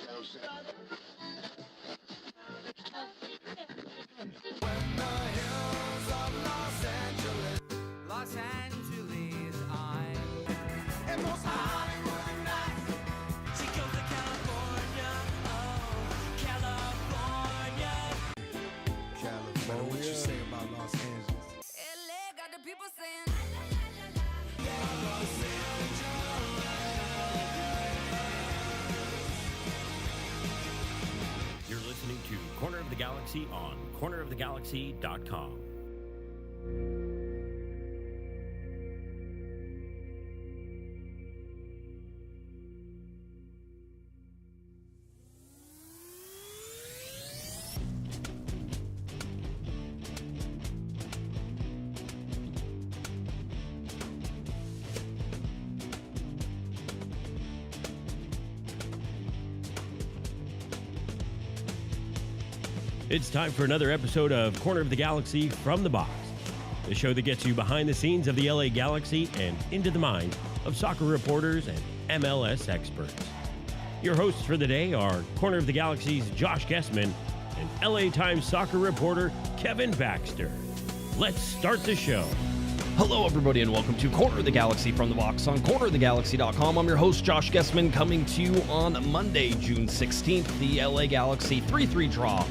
Los Angeles, and most Hollywood nights. She goes to California, oh, California. What you say about Los Angeles? LA got the people saying. You're listening to Corner of the Galaxy on cornerofthegalaxy.com. It's time for another episode of Corner of the Galaxy from the Box, the show that gets you behind the scenes of the LA Galaxy and into the minds of soccer reporters and MLS experts. Your hosts for the day are Corner of the Galaxy's Josh Guesman and LA Times soccer reporter Kevin Baxter. Let's start the show. Hello, everybody, and welcome to Corner of the Galaxy from the Box on cornerofthegalaxy.com. I'm your host, Josh Guesman, coming to you on Monday, June 16th, the LA Galaxy 3-3 draw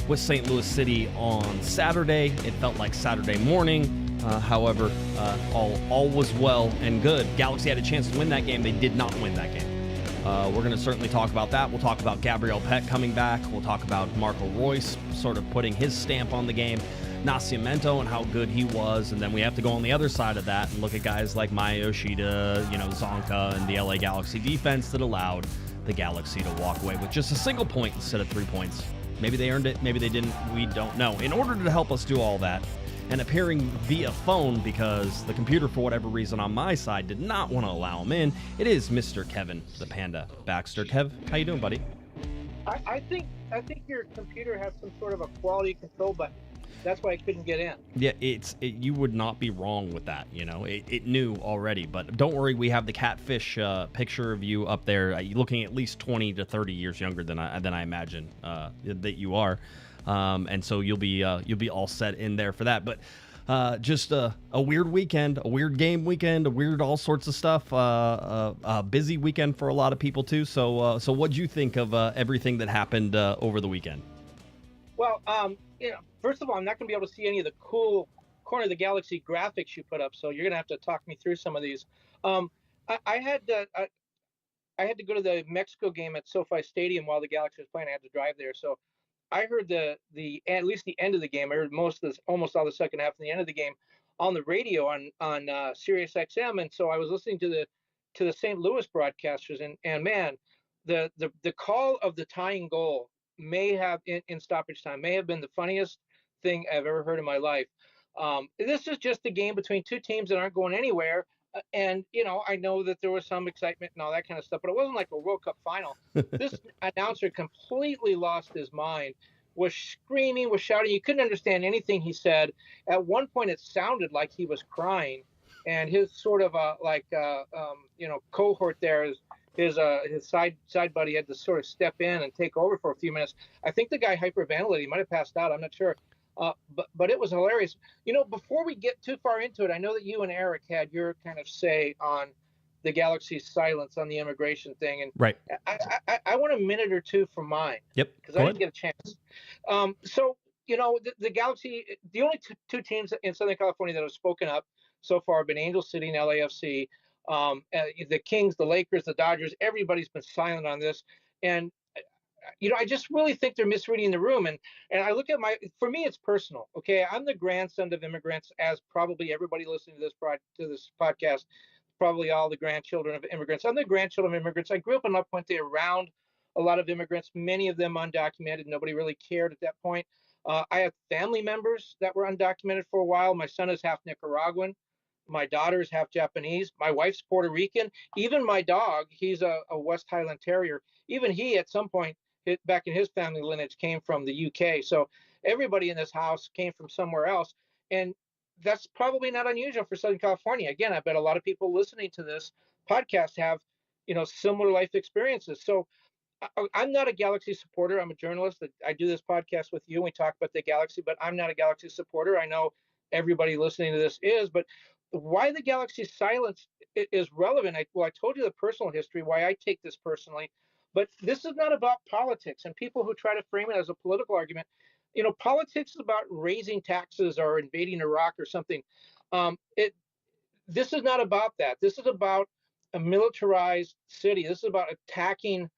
with St. Louis City on Saturday. It felt like Saturday morning. However, all was well and good. Galaxy had a chance to win that game. They did not win that game. We're going to certainly talk about that. We'll talk about Gabriel Pec coming back. We'll talk about Marco Reus sort of putting his stamp on the game. Nascimento and how good he was. And then we have to go on the other side of that and look at guys like Maya Yoshida, Zanka, and the LA Galaxy defense that allowed the Galaxy to walk away with just a single point instead of 3 points. Maybe they earned it, maybe they didn't, we don't know. In order to help us do all that, and appearing via phone because the computer, for whatever reason on my side, did not want to allow him in, it is Mr. Kevin the Panda Baxter. Kev, how you doing, buddy? I think your computer has some sort of a quality control button. That's why I couldn't get in. Yeah, you would not be wrong with that. It knew already. But don't worry, we have the catfish picture of you up there. You're looking at least 20 to 30 years younger than I imagine that you are, and so you'll be all set in there for that. But just a weird weekend, a weird game weekend, a weird all sorts of stuff. A busy weekend for a lot of people too. So what'd you think of everything that happened over the weekend? Well, first of all, I'm not going to be able to see any of the cool Corner of the Galaxy graphics you put up, so you're going to have to talk me through some of these. I had to go to the Mexico game at SoFi Stadium while the Galaxy was playing. I had to drive there, so I heard the at least the end of the game. I heard almost all the second half and the end of the game on the radio on Sirius XM, and so I was listening to the St. Louis broadcasters, and man, the call of the tying goal may have in stoppage time may have been the funniest thing I've ever heard in my life. This is just a game between two teams that aren't going anywhere. And, I know that there was some excitement and all that kind of stuff, but it wasn't like a World Cup final. This announcer completely lost his mind, was screaming, was shouting. You couldn't understand anything he said. At one point, it sounded like he was crying. And his sort of cohort there his side buddy had to sort of step in and take over for a few minutes. I think the guy hyperventilated. He might have passed out. I'm not sure. But it was hilarious. Before we get too far into it, I know that you and Eric had your kind of say on the Galaxy's silence on the immigration thing. And right. I want a minute or two for mine. Yep. Because I didn't get a chance. The Galaxy, the only two teams in Southern California that have spoken up so far have been Angel City and LAFC. The Kings, the Lakers, the Dodgers, everybody's been silent on this. And, I just really think they're misreading the room. And I look at for me, it's personal. Okay. I'm the grandson of immigrants, as probably everybody listening to this podcast, probably all the grandchildren of immigrants. I'm the grandchildren of immigrants. I grew up in La Puente around a lot of immigrants, many of them undocumented. Nobody really cared at that point. I have family members that were undocumented for a while. My son is half Nicaraguan. My daughter is half Japanese. My wife's Puerto Rican. Even my dog, he's a West Highland Terrier. Even he, at some point, back in his family lineage, came from the UK. So everybody in this house came from somewhere else. And that's probably not unusual for Southern California. Again, I bet a lot of people listening to this podcast have, similar life experiences. So I'm not a Galaxy supporter. I'm a journalist. I do this podcast with you and we talk about the Galaxy, but I'm not a Galaxy supporter. I know everybody listening to this is, but why the Galaxy silence is relevant. I told you the personal history, why I take this personally, but this is not about politics, and people who try to frame it as a political argument, politics is about raising taxes or invading Iraq or something. This is not about that. This is about a militarized city. This is about attacking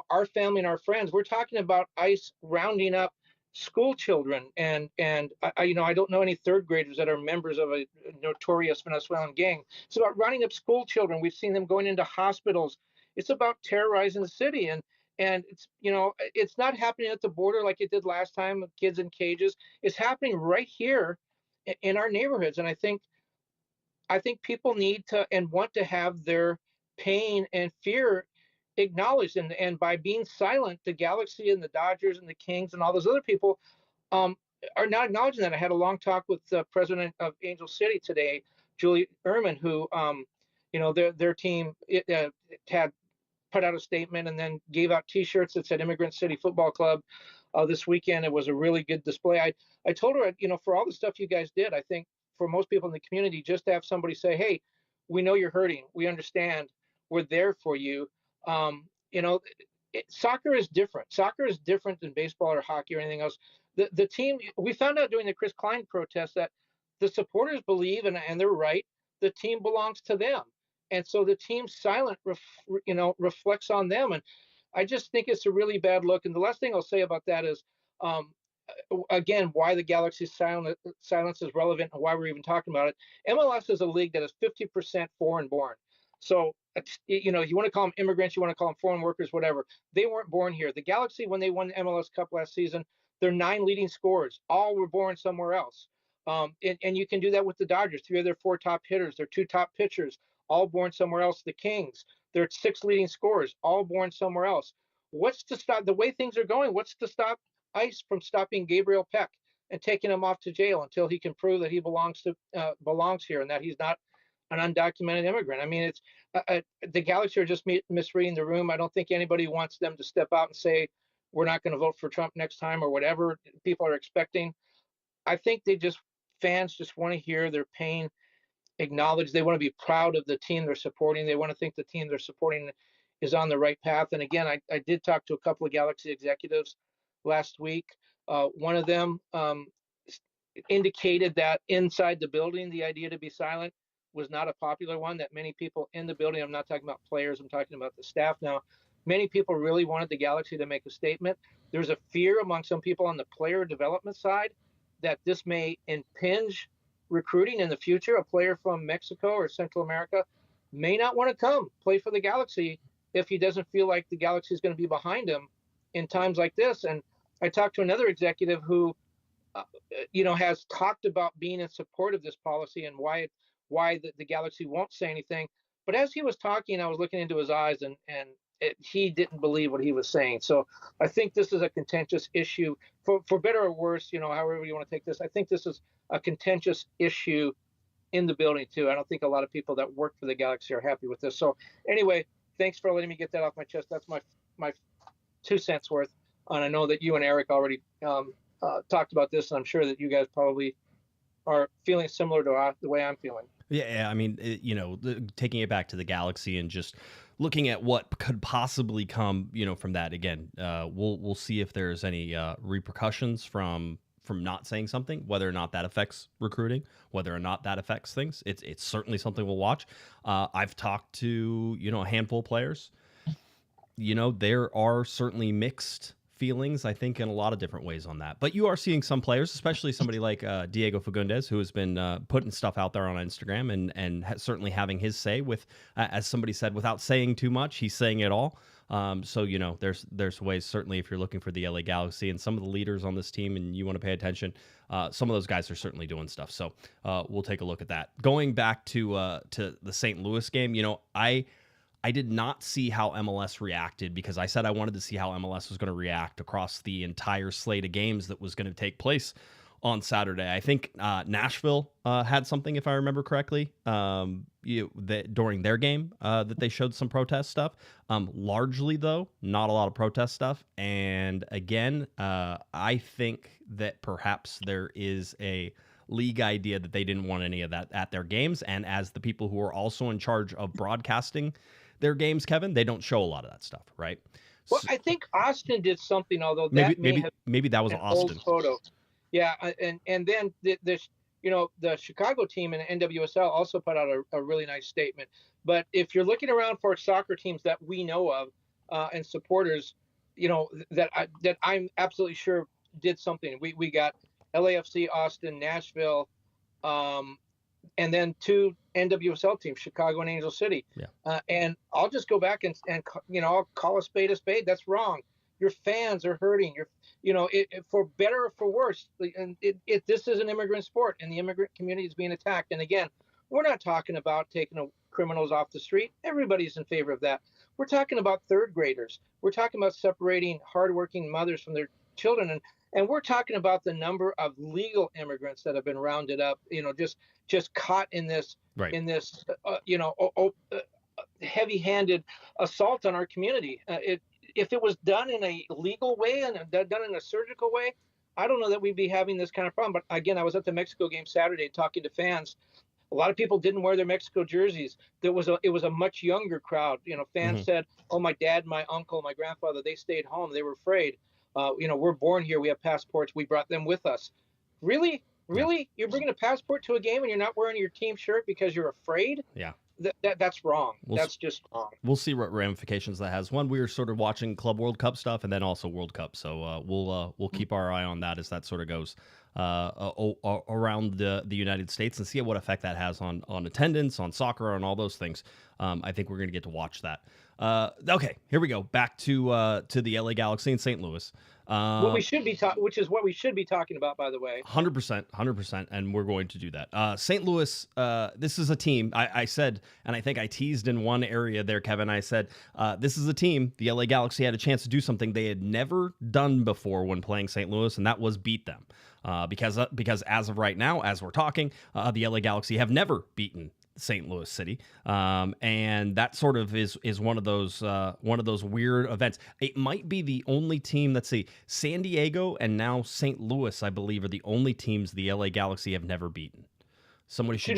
our family and our friends. We're talking about ICE rounding up school children, and I don't know any third graders that are members of a notorious Venezuelan gang. It's about rounding up school children. We've seen them going into hospitals. It's about terrorizing the city, and it's not happening at the border like it did last time with kids in cages. It's happening right here in our neighborhoods, and I think people need to and want to have their pain and fear acknowledged, and by being silent, the Galaxy and the Dodgers and the Kings and all those other people are not acknowledging that. I had a long talk with the president of Angel City today, Julie Ehrman, who their team had put out a statement and then gave out T-shirts that said Immigrant City Football Club this weekend. It was a really good display. I told her, for all the stuff you guys did, I think for most people in the community, just to have somebody say, hey, we know you're hurting. We understand. We're there for you. Soccer is different. Soccer is different than baseball or hockey or anything else. The team, we found out during the Chris Klein protest that the supporters believe, and they're right, the team belongs to them. And so the team's silent, reflects on them. And I just think it's a really bad look. And the last thing I'll say about that is, again, why the Galaxy's silence is relevant and why we're even talking about it. MLS is a league that is 50% foreign born. So, you want to call them immigrants, you want to call them foreign workers, whatever. They weren't born here. The Galaxy, when they won the MLS Cup last season, their 9 leading scorers all were born somewhere else. And you can do that with the Dodgers. 3 of their 4 top hitters, their 2 top pitchers, all born somewhere else. The Kings, their 6 leading scorers, all born somewhere else. What's to stop the way things are going? What's to stop ICE from stopping Gabriel Pec and taking him off to jail until he can prove that he belongs here and that he's not an undocumented immigrant? I mean, it's the Galaxy are just misreading the room. I don't think anybody wants them to step out and say we're not going to vote for Trump next time or whatever people are expecting. I think fans just want to hear their pain acknowledged. They want to be proud of the team they're supporting. They want to think the team they're supporting is on the right path. And again, I did talk to a couple of Galaxy executives last week. One of them indicated that inside the building, the idea to be silent was not a popular one, that many people in the building, I'm not talking about players, I'm talking about the staff now, many people really wanted the Galaxy to make a statement. There's a fear among some people on the player development side that this may impinge recruiting in the future. A player from Mexico or Central America may not want to come play for the Galaxy if he doesn't feel like the Galaxy is going to be behind him in times like this. And I talked to another executive who, has talked about being in support of this policy and why the Galaxy won't say anything. But as he was talking, I was looking into his eyes, and he didn't believe what he was saying. So I think this is a contentious issue, for better or worse, however you want to take this. I think this is a contentious issue in the building too. I don't think a lot of people that work for the Galaxy are happy with this. So anyway, thanks for letting me get that off my chest. That's my 2 cents worth. And I know that you and Eric already talked about this, and I'm sure that you guys probably are feeling similar to the way I'm feeling. Yeah, I mean, taking it back to the Galaxy and just looking at what could possibly come, from that. Again, we'll see if there's any repercussions from not saying something, whether or not that affects recruiting, whether or not that affects things. It's certainly something we'll watch. I've talked to a handful of players. There are certainly mixed feelings, I think, in a lot of different ways on that. But you are seeing some players, especially somebody like Diego Fagundes, who has been putting stuff out there on Instagram and certainly having his say with, as somebody said, without saying too much, he's saying it all. So, there's ways, certainly, if you're looking for the LA Galaxy and some of the leaders on this team and you want to pay attention, some of those guys are certainly doing stuff. So we'll take a look at that. Going back to the St. Louis game, I did not see how MLS reacted because I said I wanted to see how MLS was going to react across the entire slate of games that was going to take place on Saturday. I think Nashville had something, if I remember correctly, during their game that they showed some protest stuff. Largely, though, not a lot of protest stuff. And again, I think that perhaps there is a league idea that they didn't want any of that at their games. And as the people who are also in charge of broadcasting their games, Kevin, they don't show a lot of that stuff, right? Well, I think Austin did something, although maybe that was an Austin old photo. Yeah, and then the Chicago team and NWSL also put out a really nice statement. But if you're looking around for soccer teams that we know of and supporters, that I'm absolutely sure did something. We got LAFC, Austin, Nashville, and then 2 NWSL teams, Chicago and Angel City. Yeah. And I'll just go back and I'll call a spade a spade. That's wrong. Your fans are hurting. For better or for worse. And this is an immigrant sport, and the immigrant community is being attacked. And again, we're not talking about taking criminals off the street. Everybody's in favor of that. We're talking about third graders. We're talking about separating hardworking mothers from their children, and we're talking about the number of legal immigrants that have been rounded up. Just caught in this heavy-handed assault on our community. If it was done in a legal way and done in a surgical way, I don't know that we'd be having this kind of problem. But again, I was at the Mexico game Saturday talking to fans. A lot of people didn't wear their Mexico jerseys. It was a much younger crowd. Fans said, "Oh, my dad, my uncle, my grandfather, they stayed home. They were afraid. We're born here. We have passports. We brought them with us." Really? You're bringing a passport to a game and you're not wearing your team shirt because you're afraid? Yeah. That's wrong. That's just wrong. We'll see what ramifications that has. One, we were sort of watching Club World Cup stuff, and then also World Cup. So we'll keep our eye on that as that sort of goes around the United States, and see what effect that has on attendance, on soccer, on all those things. I think we're going to get to watch that. Okay, here we go. Back to the LA Galaxy in St. Louis. Which is what we should be talking about, by the way. 100%, and we're going to do that. St. Louis, this is a team, I said, and I think I teased in one area there, Kevin, I said, this is a team, the LA Galaxy had a chance to do something they had never done before when playing St. Louis, and that was beat them. Because as of right now, as we're talking, the LA Galaxy have never beaten St. Louis City, and that sort of is one of those weird events. It might be the only team. Let's see, San Diego and now St. Louis, I believe, are the only teams the LA Galaxy have never beaten. Somebody should.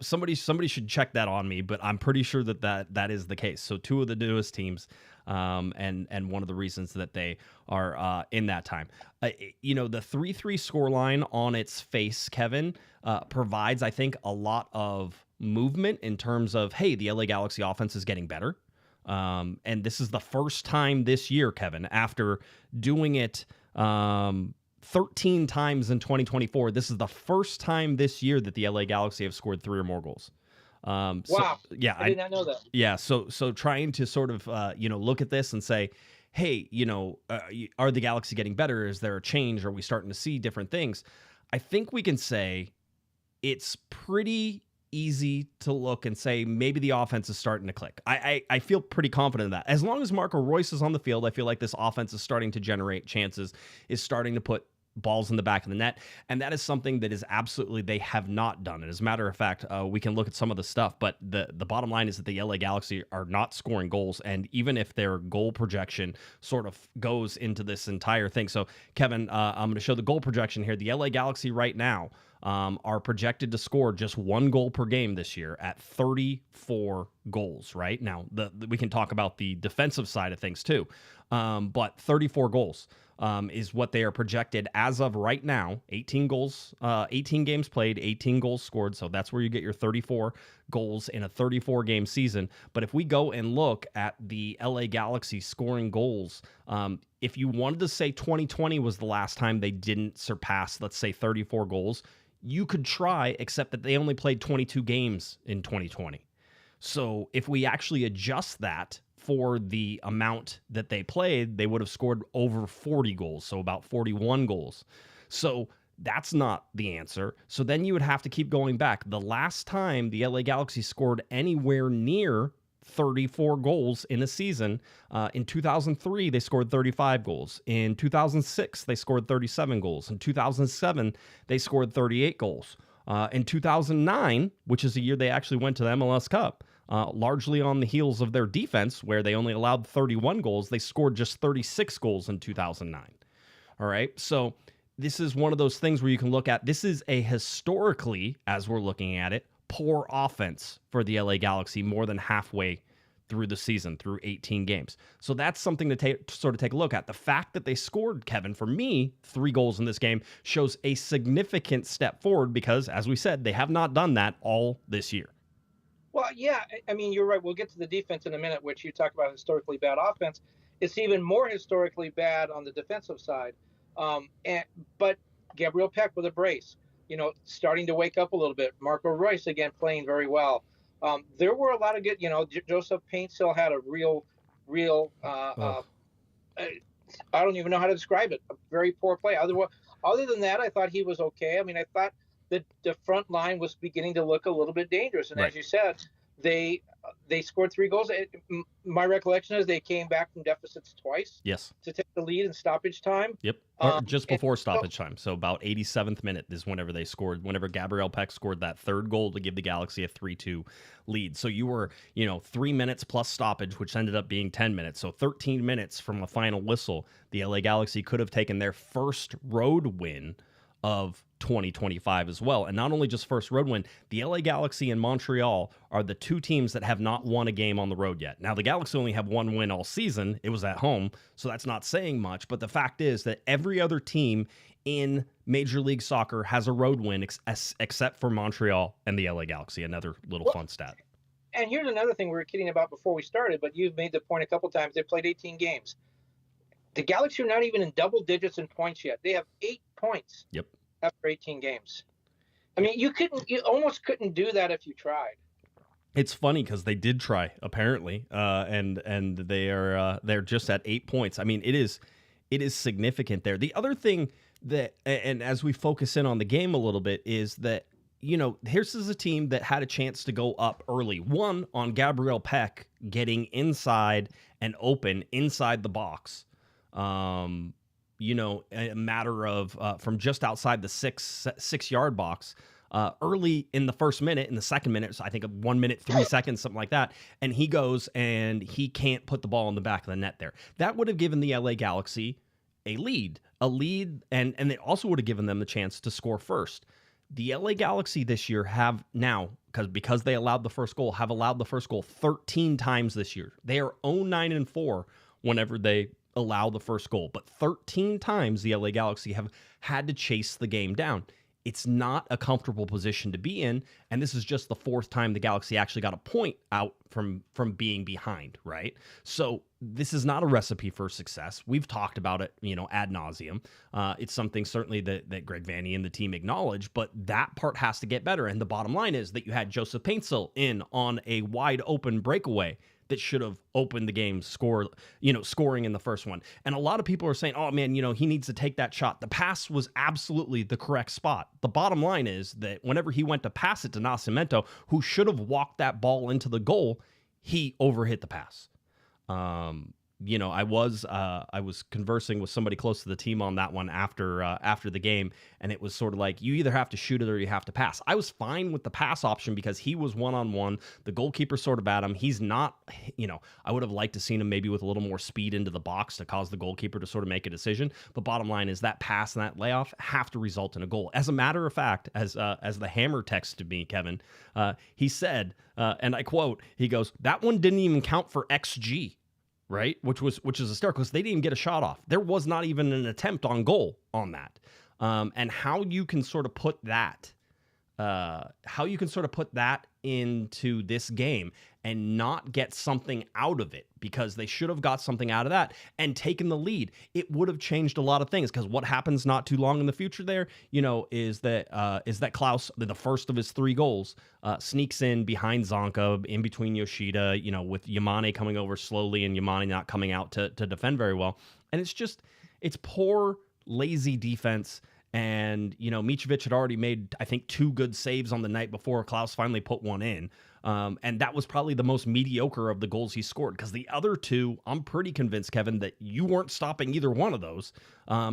Somebody should check that on me, but I'm pretty sure that is the case. So 2 of the newest teams, and one of the reasons that they are in that time. The 3-3 scoreline on its face, Kevin, provides, I think, a lot of movement in terms of, hey, the LA Galaxy offense is getting better. And this is the first time this year, Kevin, after doing it 13 times in 2024, this is the first time this year that the LA Galaxy have scored 3 or more goals. Wow. Yeah, I did not know that. Yeah, so trying to sort of look at this and say, hey, are the Galaxy getting better? Is there a change? Are we starting to see different things? I think we can say it's pretty easy to look and say maybe the offense is starting to click. I feel pretty confident in that. As long as Marco Reus is on the field, I feel like this offense is starting to generate chances, is starting to put balls in the back of the net, and that is something that is absolutely they have not done. And as a matter of fact, we can look at some of the stuff, but the bottom line is that the LA Galaxy are not scoring goals, and even if their goal projection sort of goes into this entire thing. So, Kevin, I'm going to show the goal projection here. The LA Galaxy right now are projected to score just 1 goal per game this year at 34 goals, right? Now, we can talk about the defensive side of things too, but 34 goals is what they are projected as of right now. 18 goals, 18 games played, 18 goals scored. So that's where you get your 34 goals in a 34-game season. But if we go and look at the LA Galaxy scoring goals, if you wanted to say 2020 was the last time they didn't surpass, let's say, 34 goals, you could try, except that they only played 22 games in 2020. So if we actually adjust that for the amount that they played, they would have scored over 40 goals, so about 41 goals. So that's not the answer. So then you would have to keep going back. The last time the LA Galaxy scored anywhere near 34 goals in a season. In 2003, they scored 35 goals. In 2006, they scored 37 goals. In 2007, they scored 38 goals. In 2009, which is the year they actually went to the MLS Cup, largely on the heels of their defense, where they only allowed 31 goals, they scored just 36 goals in 2009. All right, so this is one of those things where you can look at, this is a historically, as we're looking at it, poor offense for the LA Galaxy more than halfway through the season, through 18 games. So that's something to sort of take a look at. The fact that they scored, Kevin, for me, 3 goals in this game shows a significant step forward because, as we said, they have not done that all this year. Well, yeah, I mean, you're right. We'll get to the defense in a minute, which you talk about historically bad offense. It's even more historically bad on the defensive side. But Gabriel Pec with a brace, starting to wake up a little bit. Marco Reus, again, playing very well. There were a lot of good, Joseph Paintsil had a real, I don't even know how to describe it, a very poor play. Other than that, I thought he was okay. I mean, I thought that the front line was beginning to look a little bit dangerous. And right. As you said, they scored 3 goals. My recollection is they came back from deficits twice. Yes. To take the lead in stoppage time. Yep. Or just before stoppage time. So about 87th minute is whenever they scored, whenever Gabriel Pec scored that 3rd goal to give the Galaxy a 3-2 lead. So you were, 3 minutes plus stoppage, which ended up being 10 minutes. So 13 minutes from a final whistle, the LA Galaxy could have taken their first road win of 2025 as well. And not only just first road win, the LA Galaxy and Montreal are the 2 teams that have not won a game on the road yet. Now, the Galaxy only have 1 win all season. It was at home, so that's not saying much. But the fact is that every other team in Major League Soccer has a road win except for Montreal and the LA Galaxy. Another little fun stat. And here's another thing we were kidding about before we started, but you've made the point a couple times. They played 18 games. The Galaxy are not even in double digits in points yet. They have 8 points. Yep. After 18 games. I mean, you almost couldn't do that if you tried. It's funny because they did try, apparently, and they're just at 8 points. I mean, it is significant there. The other thing that, and as we focus in on the game a little bit, is that here's a team that had a chance to go up early. One on Gabriel Pec getting inside and open inside the box. A matter of from just outside the six yard box early in the first minute. In the second minute, so I think 1 minute, 3 seconds, something like that. And he goes and he can't put the ball in the back of the net there. That would have given the LA Galaxy a lead, and it also would have given them the chance to score first. The LA Galaxy this year have now, because they allowed the first goal, have allowed the first goal 13 times this year. They are 0-9-4 whenever they allow the first goal, but 13 times the LA Galaxy have had to chase the game down. It's not a comfortable position to be in, and this is just the 4th time the Galaxy actually got a point out from being behind, right? So this is not a recipe for success. We've talked about it, ad nauseum. It's something certainly that Greg Vanney and the team acknowledge, but that part has to get better. And the bottom line is that you had Joseph Paintsil in on a wide open breakaway that should have opened the game scoring in the first one. And a lot of people are saying, oh man, he needs to take that shot. The pass was absolutely the correct spot. The bottom line is that whenever he went to pass it to Nascimento, who should have walked that ball into the goal, he overhit the pass. I was conversing with somebody close to the team on that one after the game, and it was sort of like, you either have to shoot it or you have to pass. I was fine with the pass option because he was one-on-one. The goalkeeper sort of at him. He's not, I would have liked to seen him maybe with a little more speed into the box to cause the goalkeeper to sort of make a decision. But bottom line is that pass and that layoff have to result in a goal. As a matter of fact, as the Hammer texted me, Kevin, he said, and I quote, he goes, that one didn't even count for XG. Right, which is a start because they didn't even get a shot off. There was not even an attempt on goal on that. And how you can sort of put that, into this game and not get something out of it, because they should have got something out of that and taken the lead. It would have changed a lot of things, because what happens not too long in the future there, is that Klaus, the first of his 3 goals, sneaks in behind Zanka, in between Yoshida, with Yamane coming over slowly and Yamane not coming out to defend very well. And it's poor, lazy defense. And, Mitrovic had already made, I think, 2 good saves on the night before Klaus finally put one in. And that was probably the most mediocre of the goals he scored, because the other two, I'm pretty convinced, Kevin, that you weren't stopping either one of those,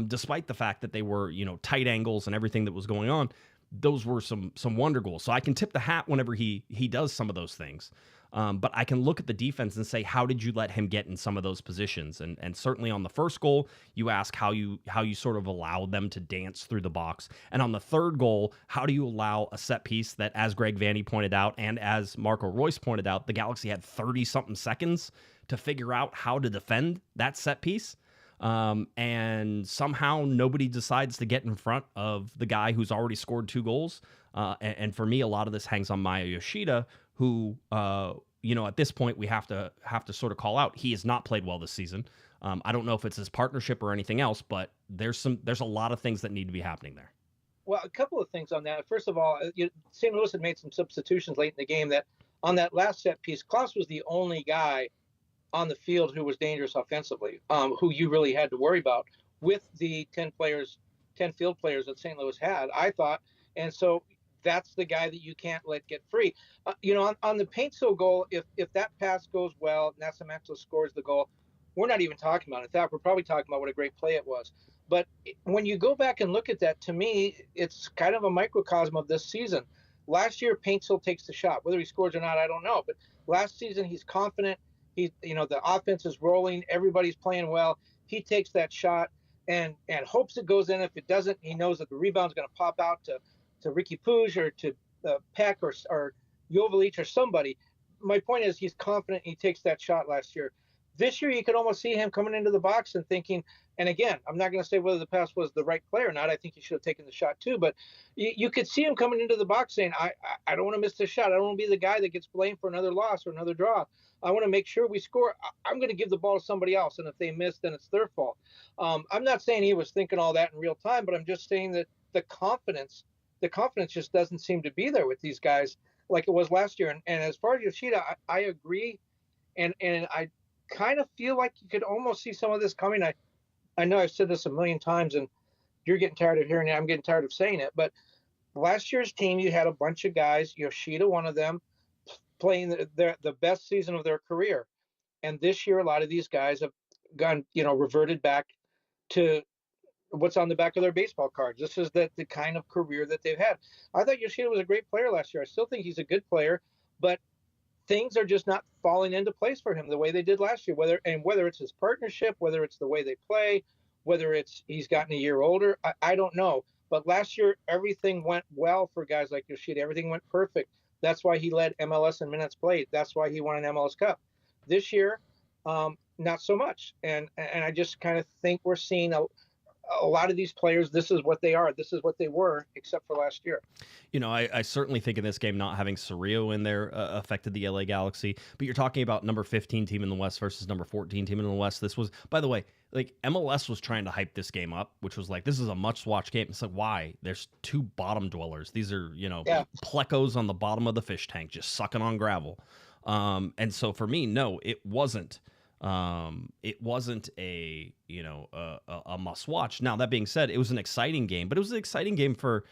despite the fact that they were, tight angles and everything that was going on. Those were some wonder goals. So I can tip the hat whenever he does some of those things. But I can look at the defense and say, how did you let him get in some of those positions? And certainly on the first goal, you ask how you sort of allow them to dance through the box. And on the third goal, how do you allow a set piece that, as Greg Vanny pointed out, and as Marco Reus pointed out, the Galaxy had 30-something seconds to figure out how to defend that set piece. And somehow nobody decides to get in front of the guy who's already scored 2 goals. And for me, a lot of this hangs on Maya Yoshida, who, at this point we have to sort of call out. He has not played well this season. I don't know if it's his partnership or anything else, but there's a lot of things that need to be happening there. Well, a couple of things on that. First of all, St. Louis had made some substitutions late in the game. That on that last set piece, Klaus was the only guy on the field who was dangerous offensively, who you really had to worry about with the 10 field players that St. Louis had, I thought. And so that's the guy that you can't let get free. On the Paintsil goal, if that pass goes well, Nascimento scores the goal, we're not even talking about it. In fact, we're probably talking about what a great play it was. But when you go back and look at that, to me, it's kind of a microcosm of this season. Last year, Paintsil takes the shot. Whether he scores or not, I don't know. But last season, he's confident. The offense is rolling. Everybody's playing well. He takes that shot and hopes it goes in. If it doesn't, he knows that the rebound's going to pop out to Ricky Puig or to Pec or Joveljic or somebody. My point is, he's confident. He takes that shot last year. This year, you could almost see him coming into the box and thinking, and again, I'm not going to say whether the pass was the right play or not. I think he should have taken the shot too. But you could see him coming into the box saying, I don't want to miss this shot. I don't want to be the guy that gets blamed for another loss or another draw. I want to make sure we score. I'm going to give the ball to somebody else. And if they miss, then it's their fault. I'm not saying he was thinking all that in real time, but I'm just saying that the confidence just doesn't seem to be there with these guys like it was last year. And as far as Yoshida, I agree. And I kind of feel like you could almost see some of this coming. I know I've said this a million times and you're getting tired of hearing it. I'm getting tired of saying it, but last year's team, you had a bunch of guys, Yoshida, one of them, playing the best season of their career. And this year, a lot of these guys have gone, reverted back to what's on the back of their baseball cards. This is the kind of career that they've had. I thought Yoshida was a great player last year. I still think he's a good player, but things are just not falling into place for him the way they did last year, whether it's his partnership, whether it's the way they play, whether it's he's gotten a year older, I don't know. But last year, everything went well for guys like Yoshida. Everything went perfect. That's why he led MLS in minutes played. That's why he won an MLS Cup. This year, not so much. And I just kind of think we're seeing a lot of these players, this is what they are. This is what they were, except for last year. I certainly think in this game, not having Cerrillo in there affected the LA Galaxy. But you're talking about number 15 team in the West versus number 14 team in the West. This was, by the way, like MLS was trying to hype this game up, which was like, this is a must-watch game. It's like, why? There's 2 bottom dwellers. These are, plecos on the bottom of the fish tank, just sucking on gravel. And so for me, no, it wasn't. It wasn't a must watch. Now, that being said, it was an exciting game, but it was an exciting game for,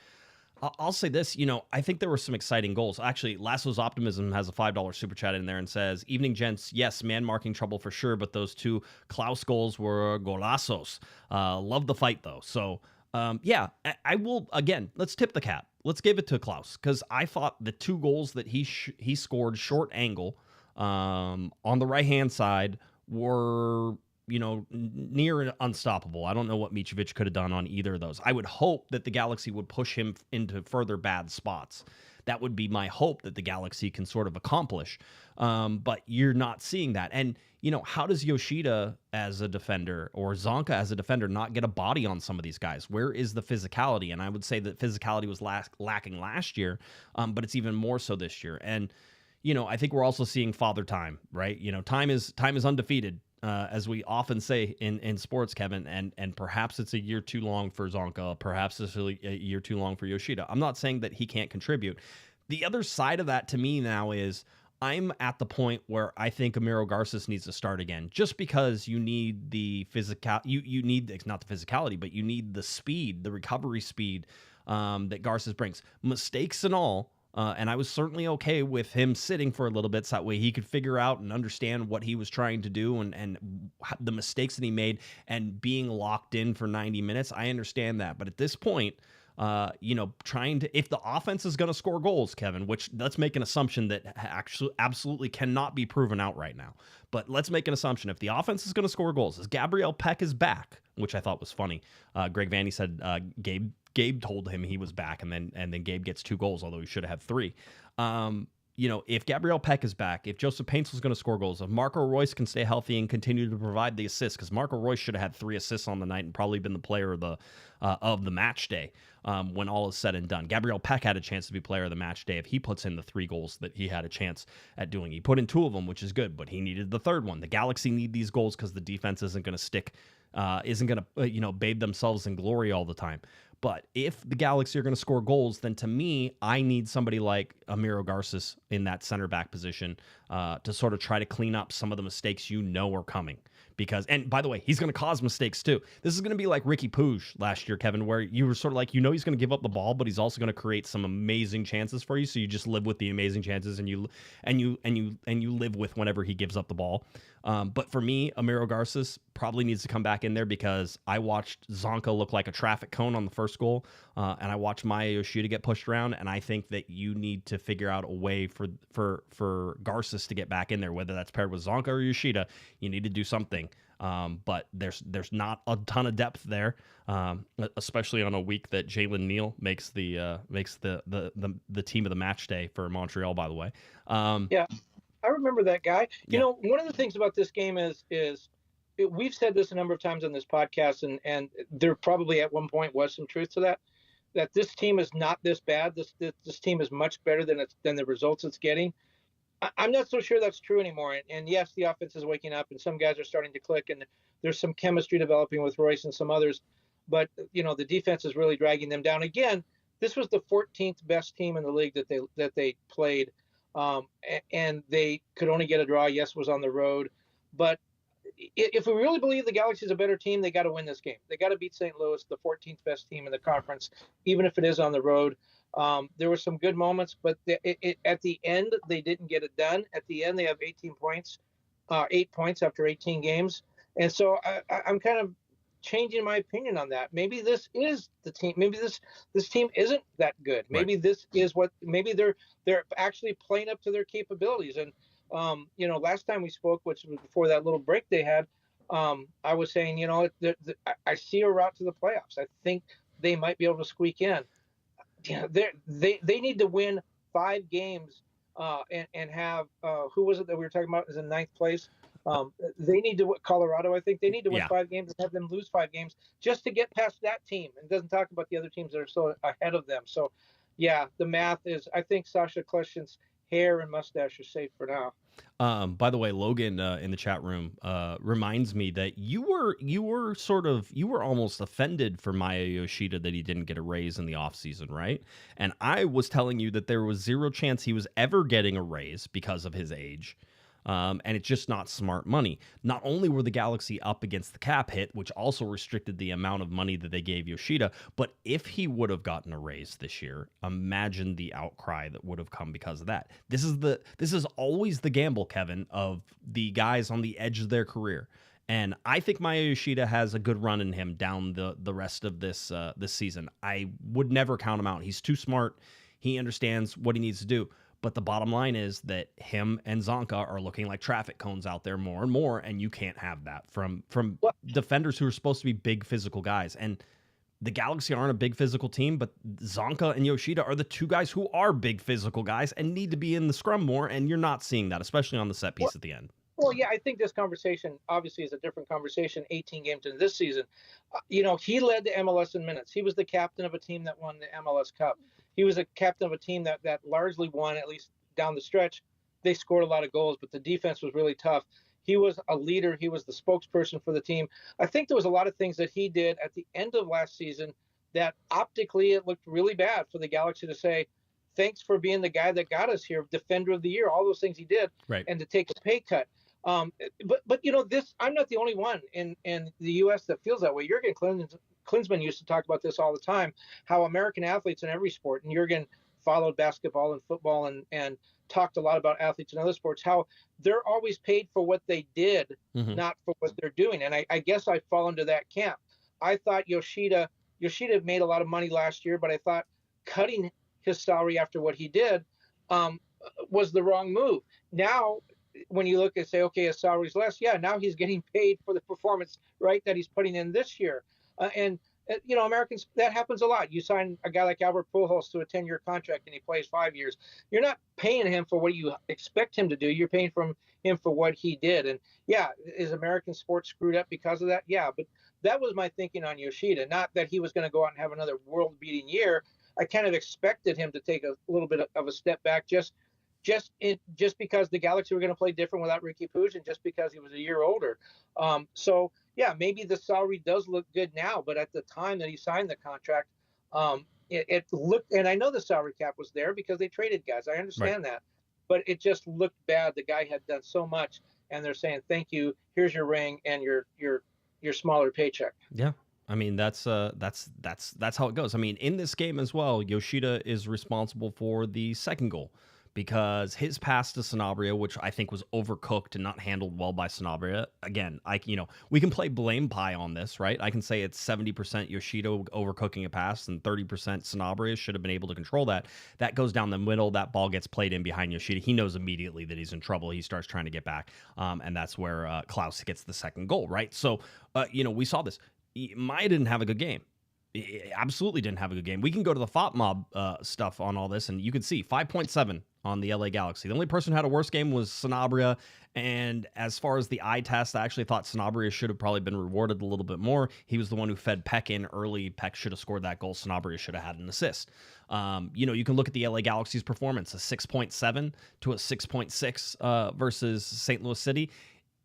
I'll say this, I think there were some exciting goals. Actually, Lasso's Optimism has a $5 super chat in there and says, evening gents, yes, man marking trouble for sure, but those 2 Klaus goals were golazos. Love the fight though. So, I will, again, let's tip the cap. Let's give it to Klaus, because I thought the 2 goals that he scored short angle, on the right-hand side were, near unstoppable. I don't know what Mitrovic could have done on either of those. I would hope that the Galaxy would push him into further bad spots. That would be my hope that the Galaxy can sort of accomplish. But you're not seeing that. And, how does Yoshida as a defender or Zanka as a defender not get a body on some of these guys? Where is the physicality? And I would say that physicality was lacking last year, but it's even more so this year. And, I think we're also seeing father time, right? Time is undefeated, as we often say in sports, Kevin, and perhaps it's a year too long for Zanka. Perhaps it's a year too long for Yoshida. I'm not saying that he can't contribute. The other side of that to me now is I'm at the point where I think Amiro Garces needs to start again, just because you need the physical, you need not the physicality, but you need the speed, the recovery speed that Garces brings. Mistakes and all, And I was certainly okay with him sitting for a little bit so that way he could figure out and understand what he was trying to do and the mistakes that he made and being locked in for 90 minutes. I understand that. But at this point, trying to, if the offense is going to score goals, Kevin, which let's make an assumption that actually absolutely cannot be proven out right now. But let's make an assumption. If the offense is going to score goals, as Gabriel Pec is back, which I thought was funny. Greg Vanny said Gabe told him he was back, and then Gabe gets 2 goals, although he should have had 3. If Gabriel Pec is back, if Joseph Paintsel is going to score goals, if Marco Reus can stay healthy and continue to provide the assists, because Marco Reus should have had 3 assists on the night and probably been the player of the match day when all is said and done. Gabriel Pec had a chance to be player of the match day if he puts in the 3 goals that he had a chance at doing. He put in 2 of them, which is good, but he needed the 3rd one. The Galaxy need these goals because the defense isn't going to stick, isn't going to bathe themselves in glory all the time. But if the Galaxy are going to score goals, then to me, I need somebody like Amiro Garces in that center back position to sort of try to clean up some of the mistakes are coming. Because, and by the way, he's going to cause mistakes too. This is going to be like Ricky Puig last year, Kevin, where you were sort of like, he's going to give up the ball, but he's also going to create some amazing chances for you. So you just live with the amazing chances and you live with whenever he gives up the ball. But for me, Amiro Garces probably needs to come back in there because I watched Zanka look like a traffic cone on the first goal, and I watched Maya Yoshida get pushed around, and I think that you need to figure out a way for Garces to get back in there, whether that's paired with Zanka or Yoshida. You need to do something. But there's not a ton of depth there, especially on a week that Jalen Neal makes the team of the match day for Montreal, by the way. Yeah. I remember that guy. You know, one of the things about this game is we've said this a number of times on this podcast, and there probably at one point was some truth to that this team is not this bad. This team is much better than the results it's getting. I'm not so sure that's true anymore. And yes, the offense is waking up, and some guys are starting to click, and there's some chemistry developing with Royce and some others. But the defense is really dragging them down. Again, this was the 14th best team in the league that they played. And they could only get a draw. Yes, it was on the road. But if we really believe the Galaxy is a better team, they got to win this game. They got to beat St. Louis, the 14th best team in the conference, even if it is on the road. There were some good moments, but at the end, they didn't get it done. At the end, they have 18 points, 8 points after 18 games. And so I'm kind of changing my opinion on that. Maybe this is the team. Maybe this team isn't that good. Maybe this is maybe they're actually playing up to their capabilities. And last time we spoke, which was before that little break they had, I was saying, I see a route to the playoffs. I think they might be able to squeak in. They need to win 5 games and have who was it that we were talking about is in 9th place. They need to Colorado. I think they need to win 5 games and have them lose 5 games just to get past that team. And doesn't talk about the other teams that are still ahead of them. So, yeah, the math is. I think Sasha Kleshin's hair and mustache are safe for now. By the way, Logan in the chat room reminds me that you were almost offended for Maya Yoshida that he didn't get a raise in the offseason, right? And I was telling you that there was 0 chance he was ever getting a raise because of his age. And it's just not smart money. Not only were the Galaxy up against the cap hit, which also restricted the amount of money that they gave Yoshida, but if he would have gotten a raise this year, imagine the outcry that would have come because of that. This is always the gamble, Kevin, of the guys on the edge of their career. And I think Maya Yoshida has a good run in him down the rest of this season. I would never count him out. He's too smart. He understands what he needs to do. But the bottom line is that him and Zanka are looking like traffic cones out there more and more, and you can't have that from defenders who are supposed to be big physical guys. And the Galaxy aren't a big physical team, but Zanka and Yoshida are the 2 guys who are big physical guys and need to be in the scrum more, and you're not seeing that, especially on the set piece at the end. Well, yeah, I think this conversation obviously is a different conversation 18 games into this season. He led the MLS in minutes. He was the captain of a team that won the MLS Cup. He was a captain of a team that largely won, at least down the stretch. They scored a lot of goals, but the defense was really tough. He was a leader. He was the spokesperson for the team. I think there was a lot of things that he did at the end of last season that optically it looked really bad for the Galaxy to say, thanks for being the guy that got us here, defender of the year, all those things he did, right, and to take a pay cut. But this, I'm not the only one in the U.S. that feels that way. Jurgen Klinsmann used to talk about this all the time, how American athletes in every sport, and Jurgen followed basketball and football and talked a lot about athletes in other sports, how they're always paid for what they did, not for what they're doing. And I guess I fall into that camp. I thought Yoshida made a lot of money last year, but I thought cutting his salary after what he did was the wrong move. Now, when you look and say, okay, his salary's less, yeah, now he's getting paid for the performance, right, that he's putting in this year. Americans, that happens a lot. You sign a guy like Albert Pujols to a 10-year contract and he plays 5 years. You're not paying him for what you expect him to do. You're paying from him for what he did. And yeah, is American sports screwed up because of that? Yeah, but that was my thinking on Yoshida, not that he was going to go out and have another world-beating year. I kind of expected him to take a little bit of a step back just because the Galaxy were going to play different without Ricky Puig and just because he was a year older. So yeah, maybe the salary does look good now, but at the time that he signed the contract, it looked, and I know the salary cap was there because they traded guys. I understand that, but it just looked bad. The guy had done so much, and they're saying, "Thank you. Here's your ring and your smaller paycheck." Yeah. I mean, that's how it goes. I mean, in this game as well, Yoshida is responsible for the second goal because his pass to Sanabria, which I think was overcooked and not handled well by Sanabria. Again, we can play blame pie on this, right? I can say it's 70% Yoshida overcooking a pass and 30% Sanabria should have been able to control that. That goes down the middle. That ball gets played in behind Yoshida. He knows immediately that he's in trouble. He starts trying to get back, and that's where Klaus gets the second goal, right? So, we saw this. Maya didn't have a good game. He absolutely didn't have a good game. We can go to the FOTMob stuff on all this, and you can see 5.7 on the LA Galaxy. The only person who had a worse game was Sanabria, and as far as the eye test, I actually thought Sanabria should have probably been rewarded a little bit more. He was the one who fed Pec in early. Pec should have scored that goal. Sanabria should have had an assist. You can look at the LA Galaxy's performance, a 6.7 to a 6.6 versus St. Louis City.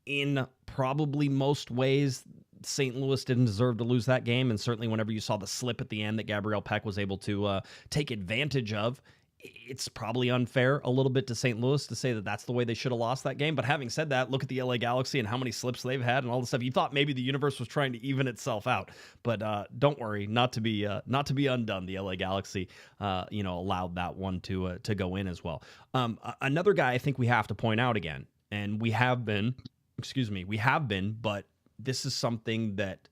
In probably most ways, St. Louis didn't deserve to lose that game, and certainly whenever you saw the slip at the end that Gabriel Pec was able to take advantage of, it's probably unfair a little bit to St. Louis to say that that's the way they should have lost that game. But having said that, look at the LA Galaxy and how many slips they've had and all the stuff. You thought maybe the universe was trying to even itself out, but don't worry, not to be undone. The LA Galaxy, allowed that one to go in as well. Another guy I think we have to point out again, and we have been, but this is something that,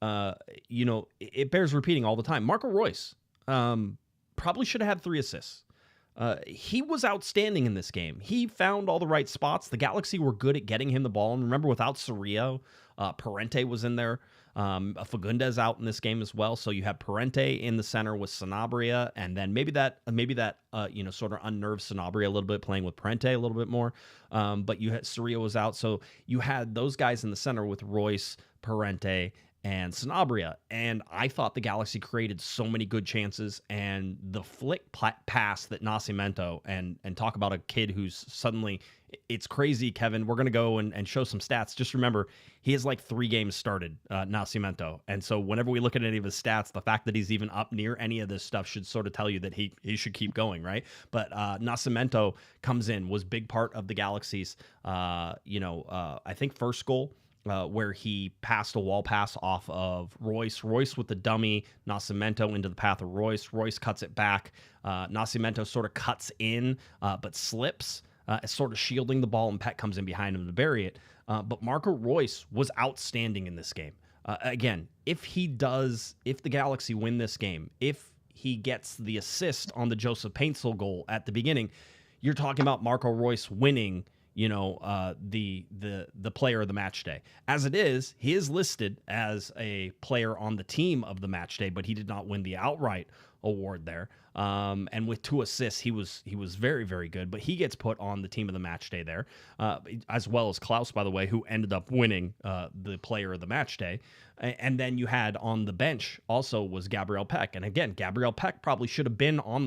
it bears repeating all the time. Marco Reus probably should have had 3 assists. He was outstanding in this game. He found all the right spots. The Galaxy were good at getting him the ball. And remember, without Cerrillo, Parente was in there. Fagundes out in this game as well. So you have Parente in the center with Sanabria, and then maybe that sort of unnerved Sanabria a little bit, playing with Parente a little bit more. But you had Cerrillo was out, so you had those guys in the center with Reus, Parente, and Sanabria. And I thought the Galaxy created so many good chances, and the flick pass that Nascimento, and talk about a kid who's suddenly, it's crazy, Kevin. We're going to go and show some stats. Just remember, he has like 3 games started, Nascimento. And so whenever we look at any of his stats, the fact that he's even up near any of this stuff should sort of tell you that he should keep going, right? But Nascimento comes in, was big part of the Galaxy's, I think first goal, where he passed a wall pass off of Reus. Reus with the dummy, Nascimento into the path of Reus. Reus cuts it back. Nascimento sort of cuts in, but slips, sort of shielding the ball, and Pec comes in behind him to bury it. But Marco Reus was outstanding in this game. Again, if the Galaxy win this game, if he gets the assist on the Joseph Paintsil goal at the beginning, you're talking about Marco Reus winning the player of the match day. As it is, he is listed as a player on the team of the match day, but he did not win the outright award there. And with 2 assists, he was very, very good, but he gets put on the team of the match day there, as well as Klaus, by the way, who ended up winning the player of the match day. And then you had on the bench also was Gabriel Pec. And again, Gabriel Pec probably should have been on